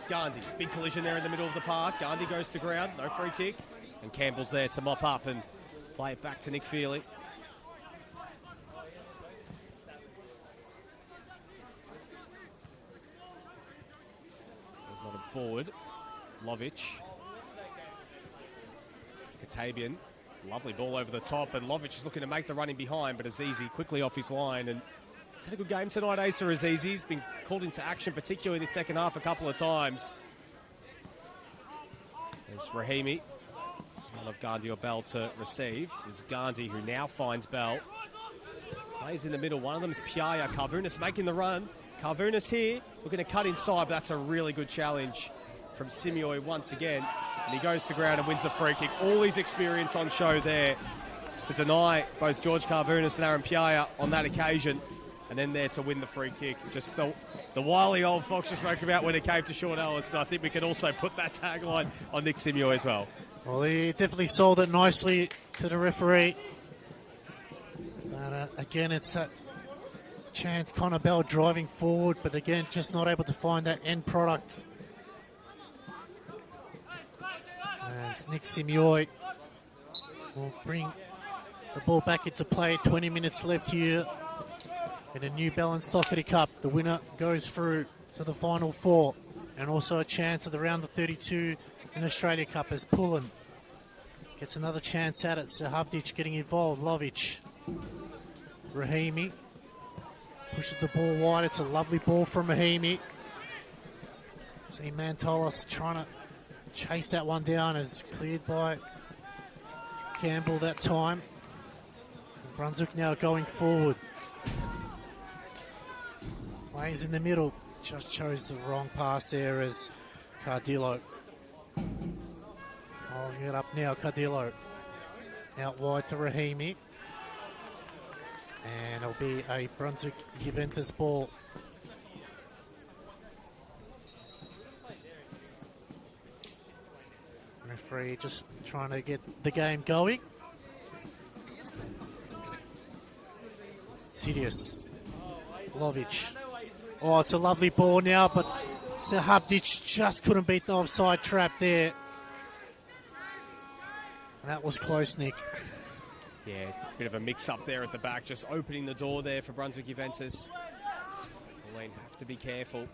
Gandhi. Big collision there in the middle of the park. Gandhi goes to ground. No free kick. And Campbell's there to mop up and play it back to Nick Feely. Not forward. Lovic. Katabian. Lovely ball over the top, and Lovic is looking to make the run in behind, but Azizi quickly off his line. And he's had a good game tonight, Asa Azizi. He's been called into action, particularly in the second half a couple of times. There's Rahimi. One of Gandhi or Bell to receive. There's Gandhi, who now finds Bell. Plays in the middle. One of them is Piaia. Carvunas making the run. Carvunas here, looking to cut inside, but that's a really good challenge from Simioi once again. And he goes to ground and wins the free kick. All his experience on show there to deny both George Carvunas and Aaron Piaia on that occasion. And then there to win the free kick. Just the wily old fox you spoke about when it came to Sean Ellis, but I think we can also put that tagline on Nick Simioi as well. Well, he definitely sold it nicely to the referee. But again, it's that chance, Connor Bell driving forward, but again, just not able to find that end product. As Nick Simioi will bring the ball back into play. 20 minutes left here in a New Balance Dockerty Cup. The winner goes through to the final four, and also a chance at the round of 32 in Australia Cup as Bulleen gets another chance at it. Sahabdic getting involved. Lovic. Rahimi pushes the ball wide. It's a lovely ball from Rahimi. See Mantelos trying to chase that one down, as cleared by Campbell that time. Brunswick now going forward. Plays in the middle. Just chose the wrong pass there as Cardillo. Following it up now, Cardillo. Out wide to Rahimi. And it'll be a Brunswick Juventus ball. Referee just trying to get the game going. Sidious. Lovic. Oh, it's a lovely ball now, but Sahabdic just couldn't beat the offside trap there. And that was close, Nick. Yeah, bit of a mix-up there at the back, just opening the door there for Brunswick Juventus. Bulleen have to be careful.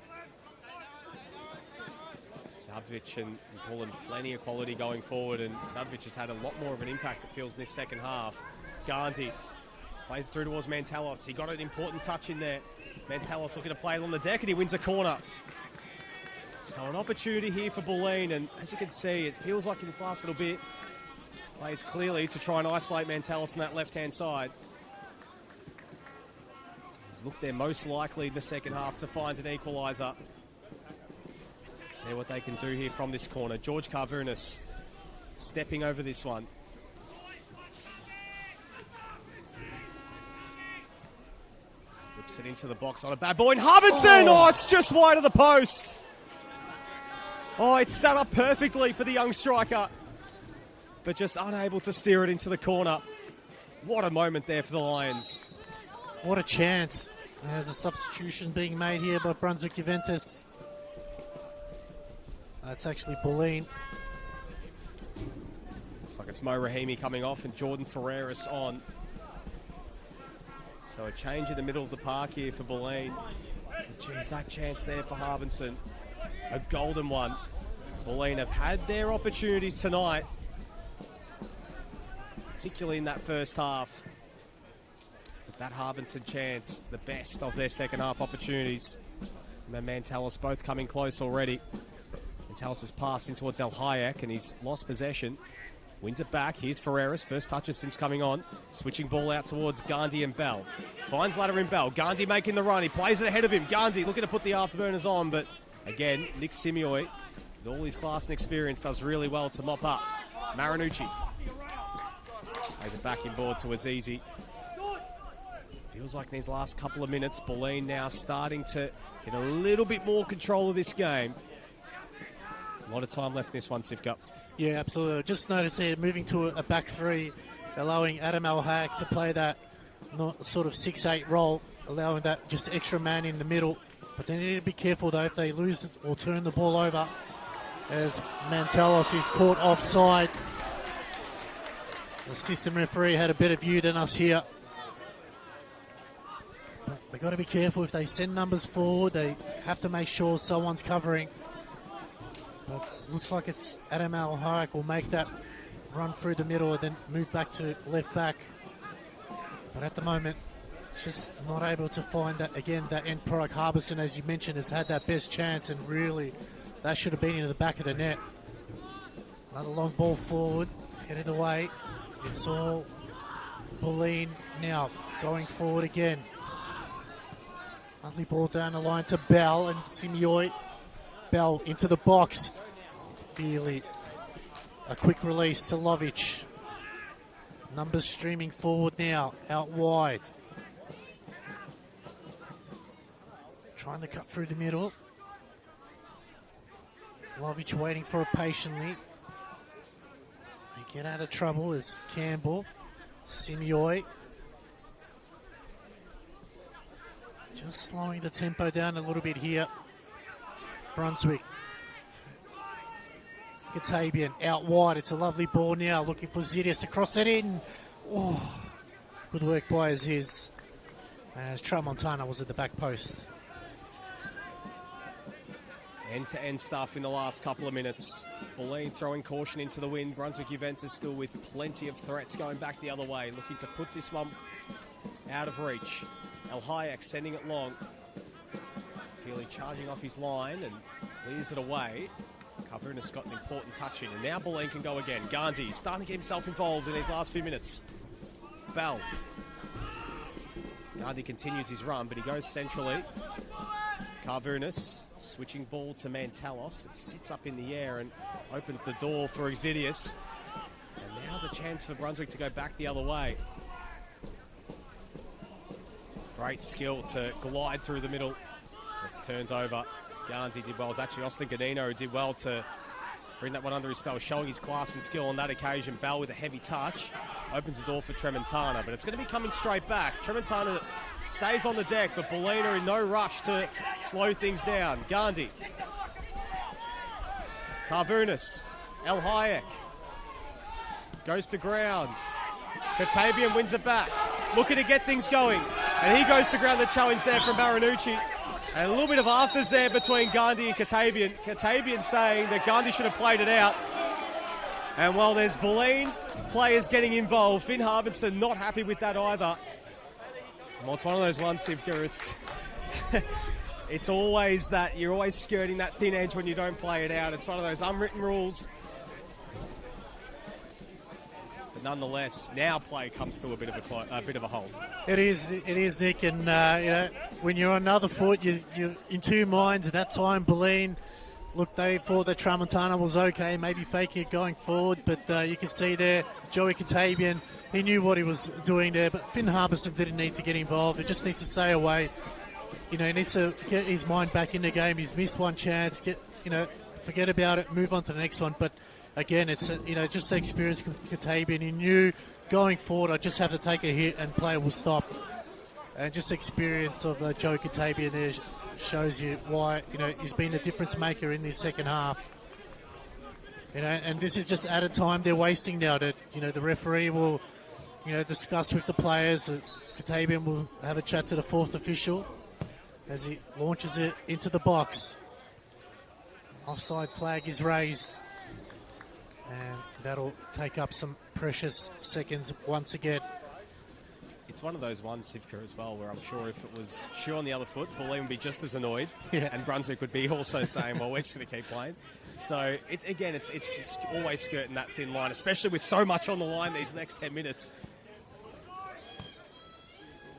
Savvic and Bulleen plenty of quality going forward, and Savvic has had a lot more of an impact, it feels, in this second half. Gandhi plays through towards Mantelos. He got an important touch in there. Mantelos looking to play it on the deck, and he wins a corner. So an opportunity here for Bulleen, and as you can see, it feels like in this last little bit, plays clearly to try and isolate Mantelos on that left-hand side. He's looked there most likely in the second half to find an equaliser. See what they can do here from this corner. George Carvunas stepping over this one. Whips it into the box on a bad ball. And Harvinson! Oh, it's just wide of the post. Oh, it's set up perfectly for the young striker, but just unable to steer it into the corner. What a moment there for the Lions. What a chance. There's a substitution being made here by Brunswick Juventus. That's actually Bulleen. Looks like it's Mo Rahimi coming off and Jordan Ferreras on. So a change in the middle of the park here for Bulleen. Geez, that chance there for Harvinson. A golden one. Bulleen have had their opportunities tonight, particularly in that first half. that Harbinson chance, the best of their second half opportunities. And Mantelos both coming close already. Mantelos has passed in towards El Hayek and he's lost possession. Wins it back. Here's Ferreras. First touches since coming on. Switching ball out towards Gandhi and Bell. Finds ladder in Bell. Gandhi making the run. He plays it ahead of him. Gandhi looking to put the afterburners on, but again, Nick Simioy, with all his class and experience, does really well to mop up. Marinucci plays it back inboard to Azizi. Feels like in these last couple of minutes, Bulleen now starting to get a little bit more control of this game. A lot of time left in this one, Sivka. Yeah, absolutely. Just noticed here, moving to a back three, allowing Adam Al-Haq to play that sort of 6-8 role, allowing that just extra man in the middle. But they need to be careful, though, if they lose it or turn the ball over, as Mantelos is caught offside. The system referee had a better view than us here. But they've got to be careful. If they send numbers forward, they have to make sure someone's covering. But looks like it's Adam Al-Hayek will make that run through the middle and then move back to left back. But at the moment, just not able to find that, again, that end product. Harbison, as you mentioned, has had that best chance, and really that should have been into the back of the net. Another long ball forward, headed away. It's all Bulleen now going forward again. Lovely ball down the line to Bell and Simioy. Bell into the box. Really a quick release to Lovic. Numbers streaming forward now, out wide. Trying to cut through the middle. Lovic waiting for it patiently. They get out of trouble as Campbell, Simioy. Just slowing the tempo down a little bit here. Brunswick. Katabian out wide. It's a lovely ball now. Looking for Zidius to cross it in. Oh, good work by Aziz. As Tramontana was at the back post. End-to-end stuff in the last couple of minutes. Bulleen throwing caution into the wind. Brunswick Juventus still with plenty of threats going back the other way. Looking to put this one out of reach. El Hayek sending it long. Feely charging off his line and clears it away. Covering has got an important touch in. And now Bulleen can go again. Gandhi starting to get himself involved in these last few minutes. Bell. Gandhi continues his run, but he goes centrally. Carvunas switching ball to Mantelos. It sits up in the air and opens the door for Exidius. And now's a chance for Brunswick to go back the other way. Great skill to glide through the middle. It's turned over. Gandhi did well. It was actually Austin Godino who did well to bring that one under his spell, showing his class and skill on that occasion. Bell with a heavy touch. Opens the door for Tremontana, but it's going to be coming straight back. Tremontana stays on the deck, but Bulleen are in no rush to slow things down. Gandhi. Carvunas. El Hayek. Goes to ground. Katabian wins it back. Looking to get things going. And he goes to ground. The challenge there from Marinucci. And a little bit of afters there between Gandhi and Katabian. Katabian saying that Gandhi should have played it out. And while there's Bulleen players getting involved, Finn Harbinson not happy with that either. Well, it's one of those ones, Sivka, it's always that, you're always skirting that thin edge when you don't play it out. It's one of those unwritten rules. But nonetheless, now play comes to a bit of a halt. It is, Nick, and when you're on another foot, you're in two minds. At that time, Bulleen, look, they thought that Tramontana was okay, maybe faking it going forward, but you can see there, Joey Katabian, he knew what he was doing there, but Finn Harbison didn't need to get involved. He just needs to stay away. He needs to get his mind back in the game. He's missed one chance. Forget about it, move on to the next one. But again, it's just the experience of Katabian. He knew going forward, I just have to take a hit and play will stop. And just the experience of Joey Katabian there shows you why he's been a difference maker in this second half. And this is just added time they're wasting now. That the referee will discuss with the players. Katabian will have a chat to the fourth official as he launches it into the box. Offside flag is raised, and that'll take up some precious seconds once again. It's one of those ones, Sivka, as well, where I'm sure if it was Shoe on the other foot, Bulleen would be just as annoyed, and Brunswick would be also saying, well, we're just going to keep playing. So, it's always skirting that thin line, especially with so much on the line these next 10 minutes.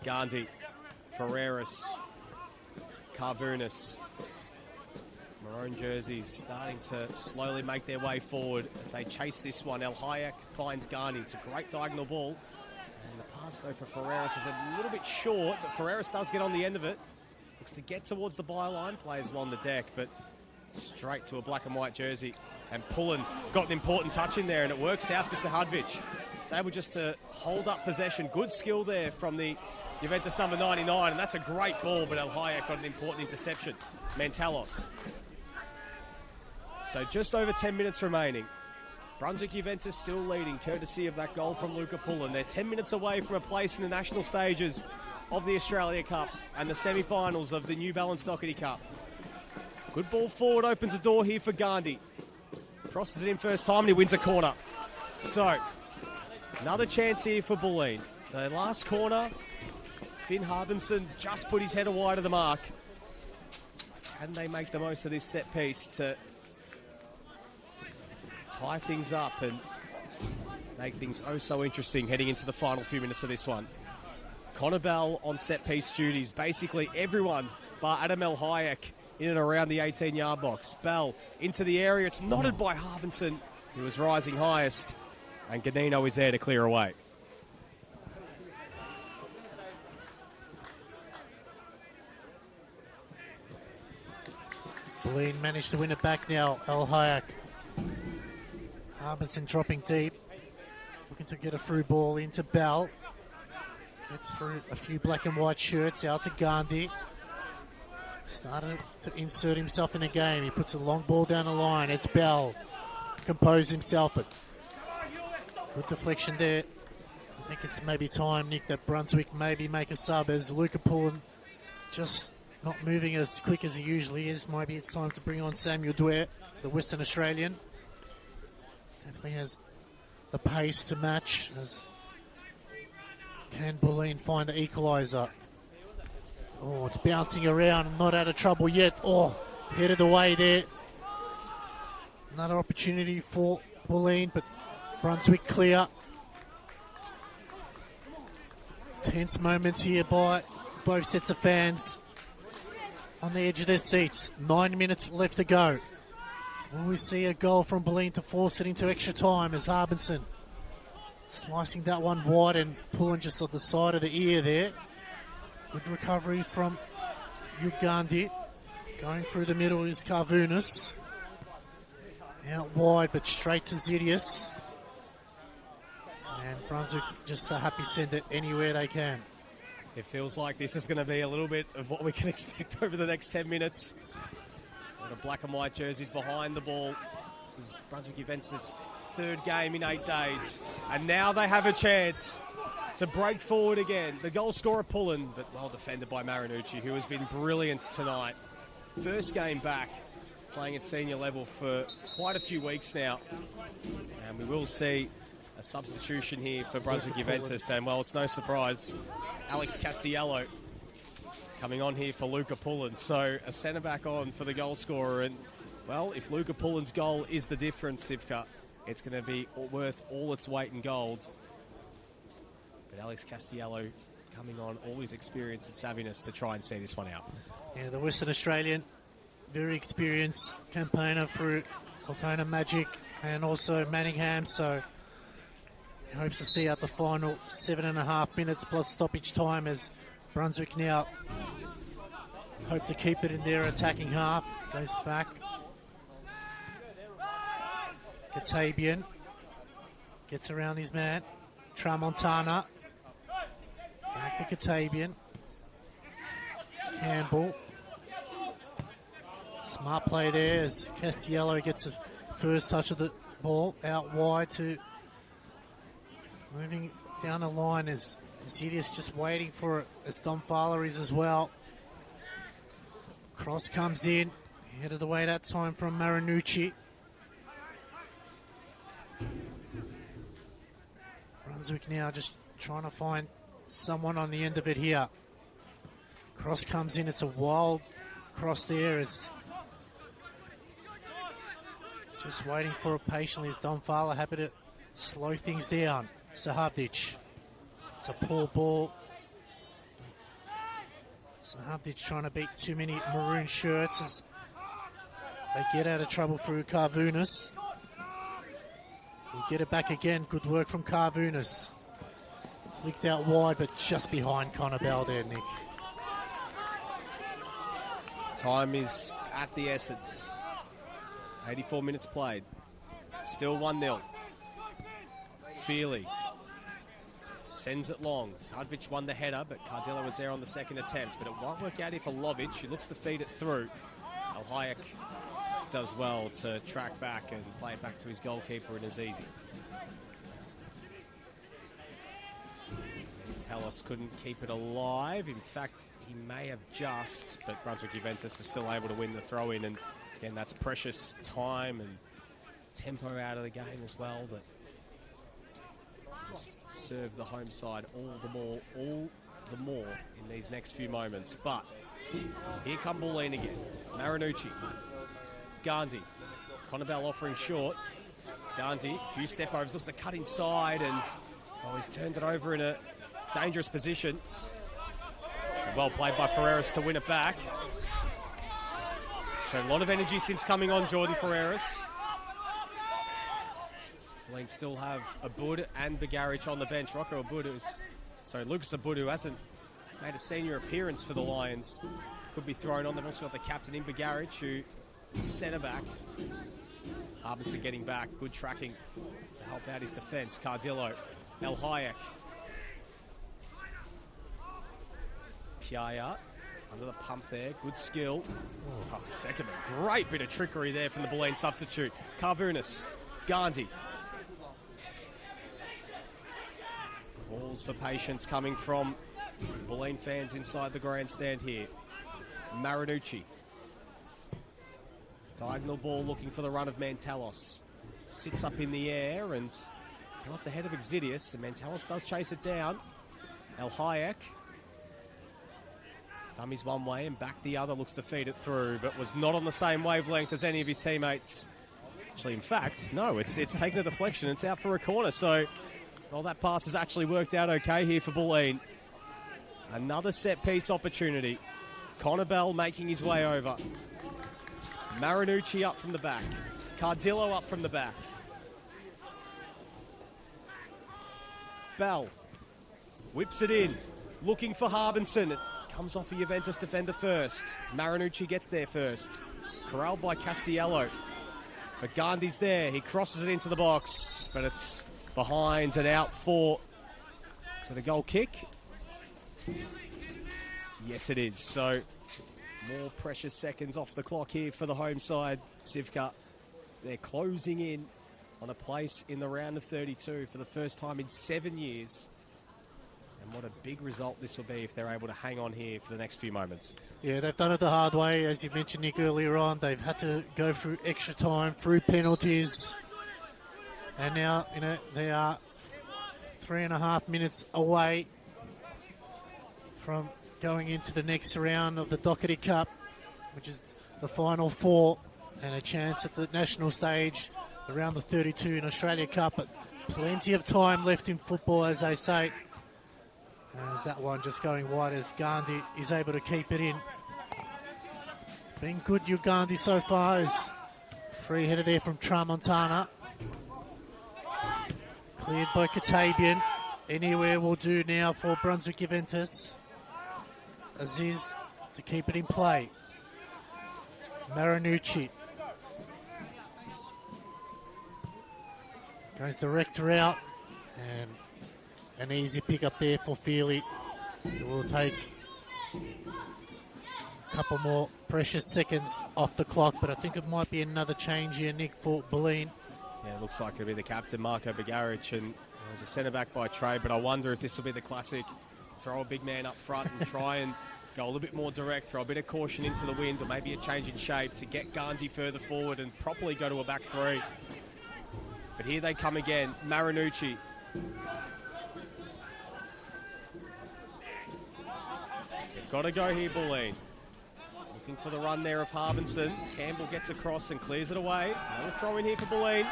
Gandhi, Ferreras, Carvunas, maroon jerseys starting to slowly make their way forward as they chase this one. El Hayek finds Gandhi. It's a great diagonal ball. And the pass, though, for Ferreras was a little bit short, but Ferreras does get on the end of it. Looks to get towards the byline, plays along the deck, but straight to a black and white jersey. And Bulleen got an important touch in there, and it works out for Sahadvic. It's able just to hold up possession. Good skill there from the Juventus number 99, and that's a great ball, but El Hayek got an important interception. Mentalos. So just over 10 minutes remaining. Brunswick Juventus still leading, courtesy of that goal from Luca Bulleen. They're 10 minutes away from a place in the national stages of the Australia Cup and the semi-finals of the New Balance Dockerty Cup. Good ball forward, opens a door here for Gandhi. Crosses it in first time and he wins a corner. So, another chance here for Bulleen. The last corner, Finn Harbinson just put his header wide of the mark. Can they make the most of this set piece to tie things up and make things oh so interesting heading into the final few minutes of this one? Connor Bell on set piece duties. Basically everyone bar Adam El Hayek in and around the 18-yard box. Bell into the area. It's knotted by Harbinson, who was rising highest. And Ganino is there to clear away. Bulleen managed to win it back now. El Hayek. Harbinson dropping deep. Looking to get a through ball into Bell. Gets through a few black and white shirts out to Gandhi. Started to insert himself in the game. He puts a long ball down the line. It's Bell. Compose himself, but good deflection there. I think it's maybe time, Nick, that Brunswick maybe make a sub as Luca Bulleen just not moving as quick as he usually is. Maybe it's time to bring on Samuel Dwyer, the Western Australian. Definitely has the pace to match. As can Bulleen find the equaliser? Oh, it's bouncing around and not out of trouble yet. Oh, headed away there. Another opportunity for Bulleen, but Brunswick clear. Tense moments here by both sets of fans on the edge of their seats. 9 minutes left to go. Will we see a goal from Bulleen to force it into extra time as Harbinson slicing that one wide and pulling just on the side of the ear there. Good recovery from Ugandi. Going through the middle is Carvunas. Out wide, but straight to Zidius. And Brunswick just a happy send it anywhere they can. It feels like this is going to be a little bit of what we can expect over the next 10 minutes. The black and white jerseys behind the ball. This is Brunswick Juventus' third game in 8 days. And now they have a chance to break forward again. The goal scorer Bulleen, but well defended by Marinucci, who has been brilliant tonight. First game back, playing at senior level for quite a few weeks now. And we will see a substitution here for Brunswick Juventus. And well, it's no surprise, Alex Castiello coming on here for Luca Bulleen. So a centre-back on for the goal scorer. And, well, if Luca Pulleen's goal is the difference, Sivka, it's going to be worth all its weight in gold. But Alex Castiello coming on, all his experience and savviness to try and see this one out. Yeah, the Western Australian, very experienced campaigner through Altona Magic and also Manningham. So he hopes to see out the final 7.5 minutes plus stoppage time as Brunswick now hope to keep it in their attacking half. Goes back. Katabian gets around his man. Tramontana. Back to Katabian. Campbell. Smart play there as Castiello gets a first touch of the ball out wide to moving down the line as Zidius just waiting for it as Dom Fowler is as well. Cross comes in, headed away that time from Marinucci. Brunswick now just trying to find someone on the end of it here. Cross comes in. It's a wild cross there. It's just waiting for it patiently. Is Don Fala happy to slow things down? Sahavdic. It's a poor ball. Sahavdic trying to beat too many maroon shirts as they get out of trouble through Karvunas. He'll get it back again. Good work from Karvunas. Flicked out wide, but just behind Connor Bell there, Nick. Time is at the essence. 84 minutes played. Still 1-0. Feely sends it long. Sadvic won the header, but Cardillo was there on the second attempt. But it won't work out here for Lovic, who looks to feed it through. Alhayek does well to track back and play it back to his goalkeeper in Azizi. Talos couldn't keep it alive. In fact, he may have just, but Brunswick Juventus is still able to win the throw-in. And again, that's precious time and tempo out of the game as well that just serve the home side all the more in these next few moments. But here come Bulleen again. Marinucci, Gandhi, Connor Bell offering short. Gandhi, a few step overs, looks to cut inside, and he's turned it over in a dangerous position. Well played by Ferreras to win it back. Showed a lot of energy since coming on, Jordan Ferreras. Bulleen still have Abud and Begaric on the bench. Lucas Abud, who hasn't made a senior appearance for the Lions, could be thrown on. They've also got the captain in Begaric, who is a centre-back. Harbinson getting back, good tracking to help out his defence. Cardillo, El Hayek. Piaya under the pump there, good skill. Past the second, a great bit of trickery there from the Bulleen substitute. Karvunas, Gandhi. Calls for patience coming from Bulleen fans inside the grandstand here. Marinucci. Diagonal ball looking for the run of Mantalos. Sits up in the air and came off the head of Exidius, and Mantalos does chase it down. El Hayek. Dummies one way and back the other, looks to feed it through, but was not on the same wavelength as any of his teammates. Actually, in fact, no, it's taken a deflection. It's out for a corner, so well, that pass has actually worked out okay here for Bulleen. Another set-piece opportunity. Connor Bell making his way over. Marinucci up from the back. Cardillo up from the back. Bell whips it in, looking for Harbinson. It comes off a Juventus defender first. Marinucci gets there first. Corralled by Castiello. But Gandhi's there. He crosses it into the box, but it's behind and out for. So the goal kick. Yes, it is. So more precious seconds off the clock here for the home side. Sivka, they're closing in on a place in the round of 32 for the first time in 7 years. And what a big result this will be if they're able to hang on here for the next few moments. Yeah, they've done it the hard way. As you mentioned, Nick, earlier on, they've had to go through extra time, through penalties. And now, they are 3.5 minutes away from going into the next round of the Dockerty Cup, which is the final four, and a chance at the national stage, the round of 32 in Australia Cup. But plenty of time left in football, as they say. As that one just going wide as Gandhi is able to keep it in. It's been good, Gandhi, so far. As free header there from Tramontana. Cleared by Katabian. Anywhere will do now for Brunswick Juventus. Aziz to keep it in play. Marinucci. Goes direct route. And an easy pick up there for Feely. It will take a couple more precious seconds off the clock, but I think it might be another change here, Nick, for Bulleen. Yeah, it looks like it'll be the captain, Marco Begaric, and there's a centre-back by trade, but I wonder if this will be the classic throw a big man up front and try and go a little bit more direct, throw a bit of caution into the wind, or maybe a change in shape to get Gandhi further forward and properly go to a back three. But here they come again. Marinucci. Got to go here, Bulleen. Looking for the run there of Harbinson. Campbell gets across and clears it away. Another throw in here for Bulleen.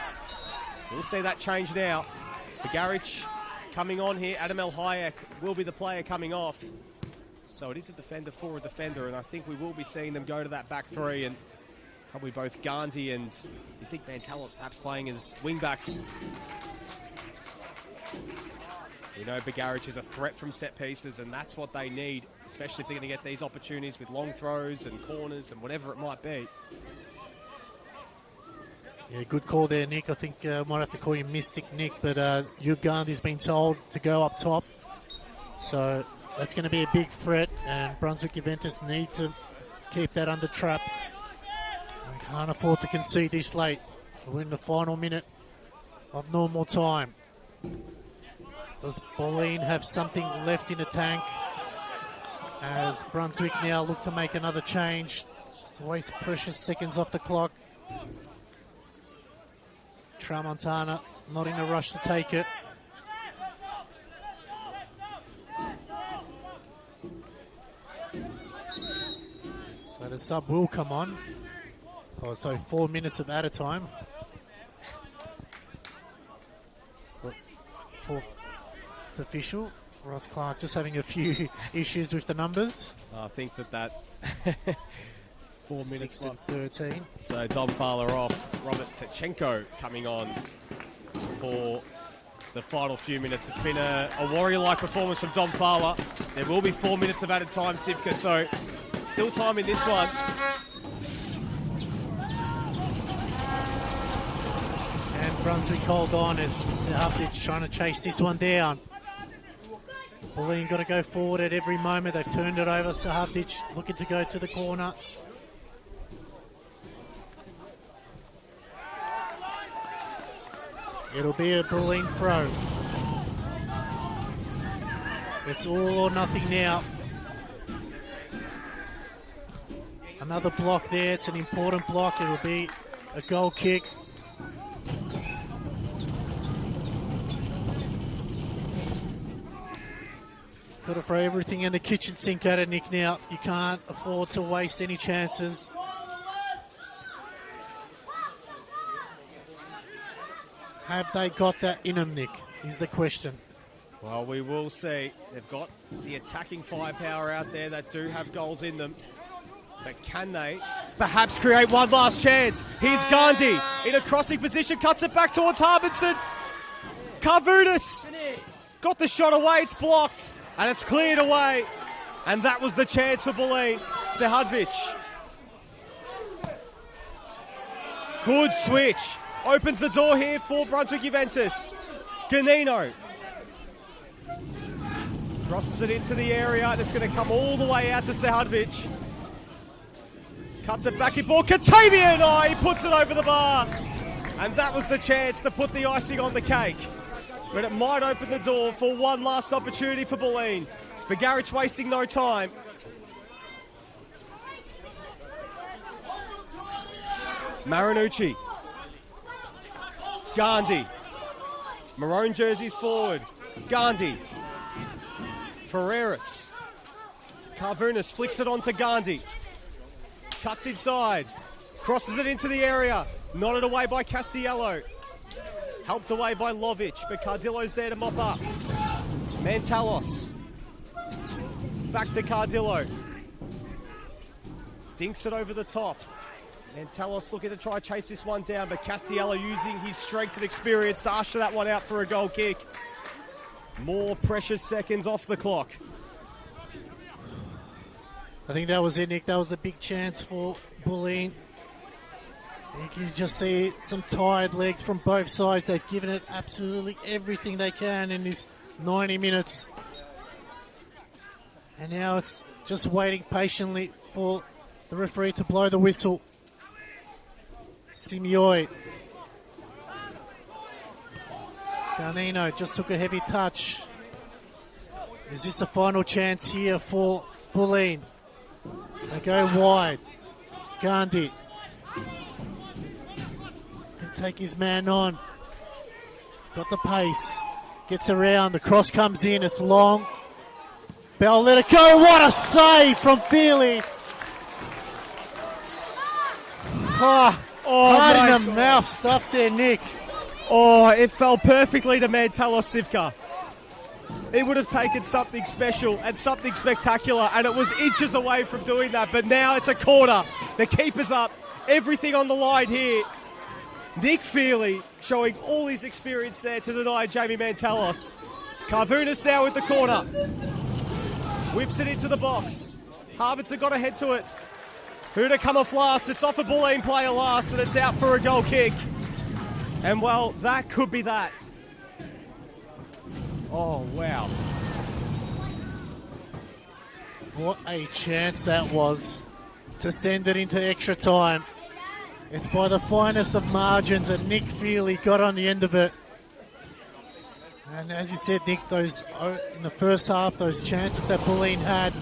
We'll see that change now. Begaric coming on here. Adam El Hayek will be the player coming off. So it is a defender for a defender, and I think we will be seeing them go to that back three, and probably both Gandhi and you think Mantalos perhaps playing as wing-backs. We know Begaric is a threat from set pieces, and that's what they need, especially if they're going to get these opportunities with long throws and corners and whatever it might be. Yeah, good call there, Nick. I think might have to call you Mystic Nick, but Gandhi's been told to go up top. So that's going to be a big threat, and Brunswick Juventus need to keep that under traps. They can't afford to concede this late. We're in the final minute of normal time. Does Bulleen have something left in the tank as Brunswick now look to make another change? Just to waste precious seconds off the clock. Tramontana not in a rush to take it. So the sub will come on. Oh, so 4 minutes of added time. Fourth official, Ross Clark, just having a few issues with the numbers. I think that 4 minutes 6 and 13. So Dom Fowler off. Robert Tachenko coming on for the final few minutes. It's been a warrior-like performance from Dom Fowler. There will be 4 minutes of added time, Sivka, so still time in this one. And Brunswick hold on as Sahavdic trying to chase this one down. Bulleen got to go forward at every moment. They've turned it over. Sahavdic looking to go to the corner. It'll be a Bulleen throw. It's all or nothing now. Another block there. It's an important block. It'll be a goal kick. Got to throw everything in the kitchen sink at it, Nick, now. You can't afford to waste any chances. Have they got that in them, Nick, is the question. Well, we will see. They've got the attacking firepower out there that do have goals in them. But can they perhaps create one last chance? Here's Gandhi in a crossing position, cuts it back towards Harbinson. Karvunas got the shot away, it's blocked. And it's cleared away. And that was the chance for Bulleen. Stehadvic. Good switch. Opens the door here for Brunswick Juventus. Ganino. Crosses it into the area, and it's going to come all the way out to Stehadvic. Cuts it back in ball. Katavian! He puts it over the bar. And that was the chance to put the icing on the cake. But it might open the door for one last opportunity for Bulleen. Begaric wasting no time. Marinucci. Gandhi. Maroon jerseys forward. Gandhi. Ferreras. Karvunas flicks it on to Gandhi. Cuts inside. Crosses it into the area. Nodded away by Castiello. Helped away by Lovic, but Cardillo's there to mop up. Mantalos. Back to Cardillo. Dinks it over the top. Mantalos looking to try chase this one down, but Castiello using his strength and experience to usher that one out for a goal kick. More precious seconds off the clock. I think that was it, Nick. That was a big chance for Bulleen. You can just see some tired legs from both sides. They've given it absolutely everything they can in this 90 minutes. And now it's just waiting patiently for the referee to blow the whistle. Simioi. Garnino just took a heavy touch. Is this the final chance here for Bulleen? They go wide. Gandhi. Take his man on. Got the pace. Gets around. The cross comes in. It's long. Bell let it go. What a save from Feely. Hard in the mouth stuff there, Nick. Oh, it fell perfectly to Mantelos Sivka. It would have taken something special and something spectacular, and it was inches away from doing that. But now it's a corner. The keeper's up. Everything on the line here. Nick Feely showing all his experience there to deny Jamie Mantelos. Carvunas now with the corner. Whips it into the box. Harbinson got to head to it. Who to come off last? It's off a Bulleen player last, and it's out for a goal kick. And, well, that could be that. Oh, wow. What a chance that was to send it into extra time. It's by the finest of margins that Nick Feely got on the end of it. And as you said, Nick, those in the first half, those chances that Bulleen had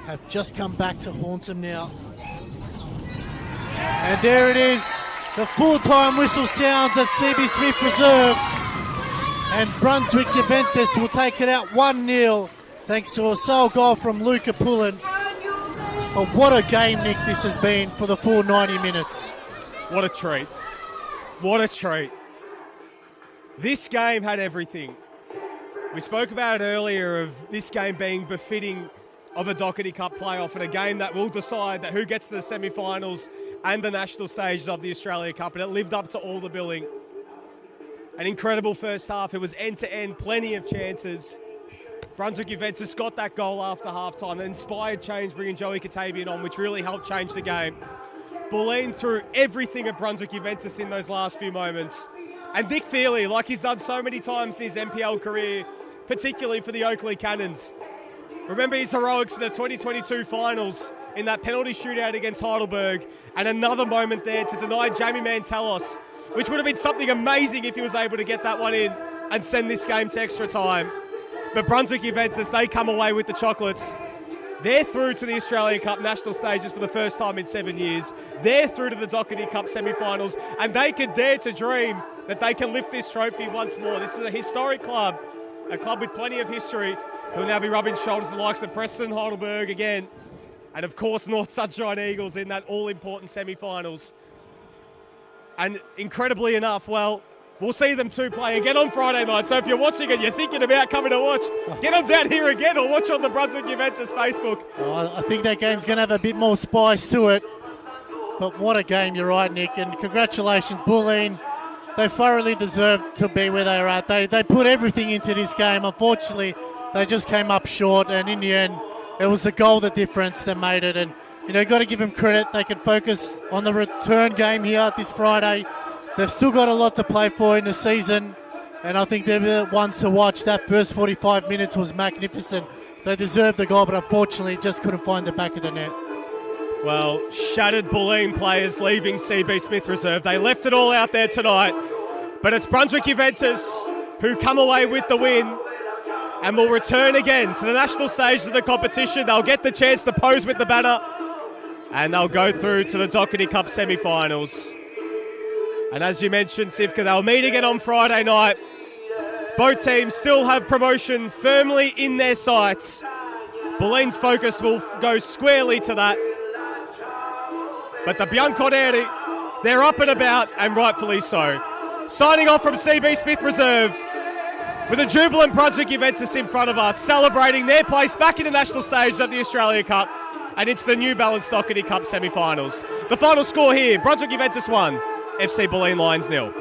have just come back to haunt them now. And there it is. The full-time whistle sounds at CB Smith Reserve. And Brunswick Juventus will take it out 1-0 thanks to a sole goal from Luca Pullen. But what a game, Nick, this has been for the full 90 minutes. What a treat. What a treat. This game had everything. We spoke about it earlier of this game being befitting of a Dockerty Cup playoff and a game that will decide that who gets to the semi-finals and the national stages of the Australia Cup, and it lived up to all the billing. An incredible first half. It was end-to-end, plenty of chances. Brunswick Juventus got that goal after halftime. An inspired change bringing Joey Katabian on, which really helped change the game. Bulleen threw everything at Brunswick Juventus in those last few moments. And Nick Feely, like he's done so many times in his NPL career, particularly for the Oakley Cannons. Remember his heroics in the 2022 finals in that penalty shootout against Heidelberg, and another moment there to deny Jamie Mantelos, which would have been something amazing if he was able to get that one in and send this game to extra time. But Brunswick Juventus, they come away with the chocolates. They're through to the Australia Cup national stages for the first time in 7 years. They're through to the Dockerty Cup semi-finals, and they can dare to dream that they can lift this trophy once more. This is a historic club, a club with plenty of history, who will now be rubbing shoulders with the likes of Preston, Heidelberg again, and of course North Sunshine Eagles in that all-important semi-finals. And incredibly enough, well, we'll see them two play again on Friday night. So if you're watching and you're thinking about coming to watch, get on down here again or watch on the Brunswick Juventus Facebook. I think that game's going to have a bit more spice to it. But what a game, you're right, Nick. And congratulations, Bulleen. They thoroughly deserve to be where they're at. They put everything into this game. Unfortunately, they just came up short. And in the end, it was the goal, the difference that made it. And, you know, got to give them credit. They can focus on the return game here this Friday. They've still got a lot to play for in the season, and I think they're the ones to watch. That first 45 minutes was magnificent. They deserved the goal, but unfortunately just couldn't find the back of the net. Well, shattered Bulleen players leaving CB Smith Reserve. They left it all out there tonight, but it's Brunswick Juventus who come away with the win and will return again to the national stage of the competition. They'll get the chance to pose with the banner, and they'll go through to the Dockerty Cup semi-finals. And as you mentioned, Sivka, they'll meet again on Friday night. Both teams still have promotion firmly in their sights. Bulleen's focus will go squarely to that. But the Bianconeri, they're up and about, and rightfully so. Signing off from CB Smith Reserve with a jubilant Brunswick Juventus in front of us, celebrating their place back in the national stage of the Australia Cup and into the New Balance Dockerty Cup semi-finals. The final score here, Brunswick Juventus 1, FC Bulleen Lions 0.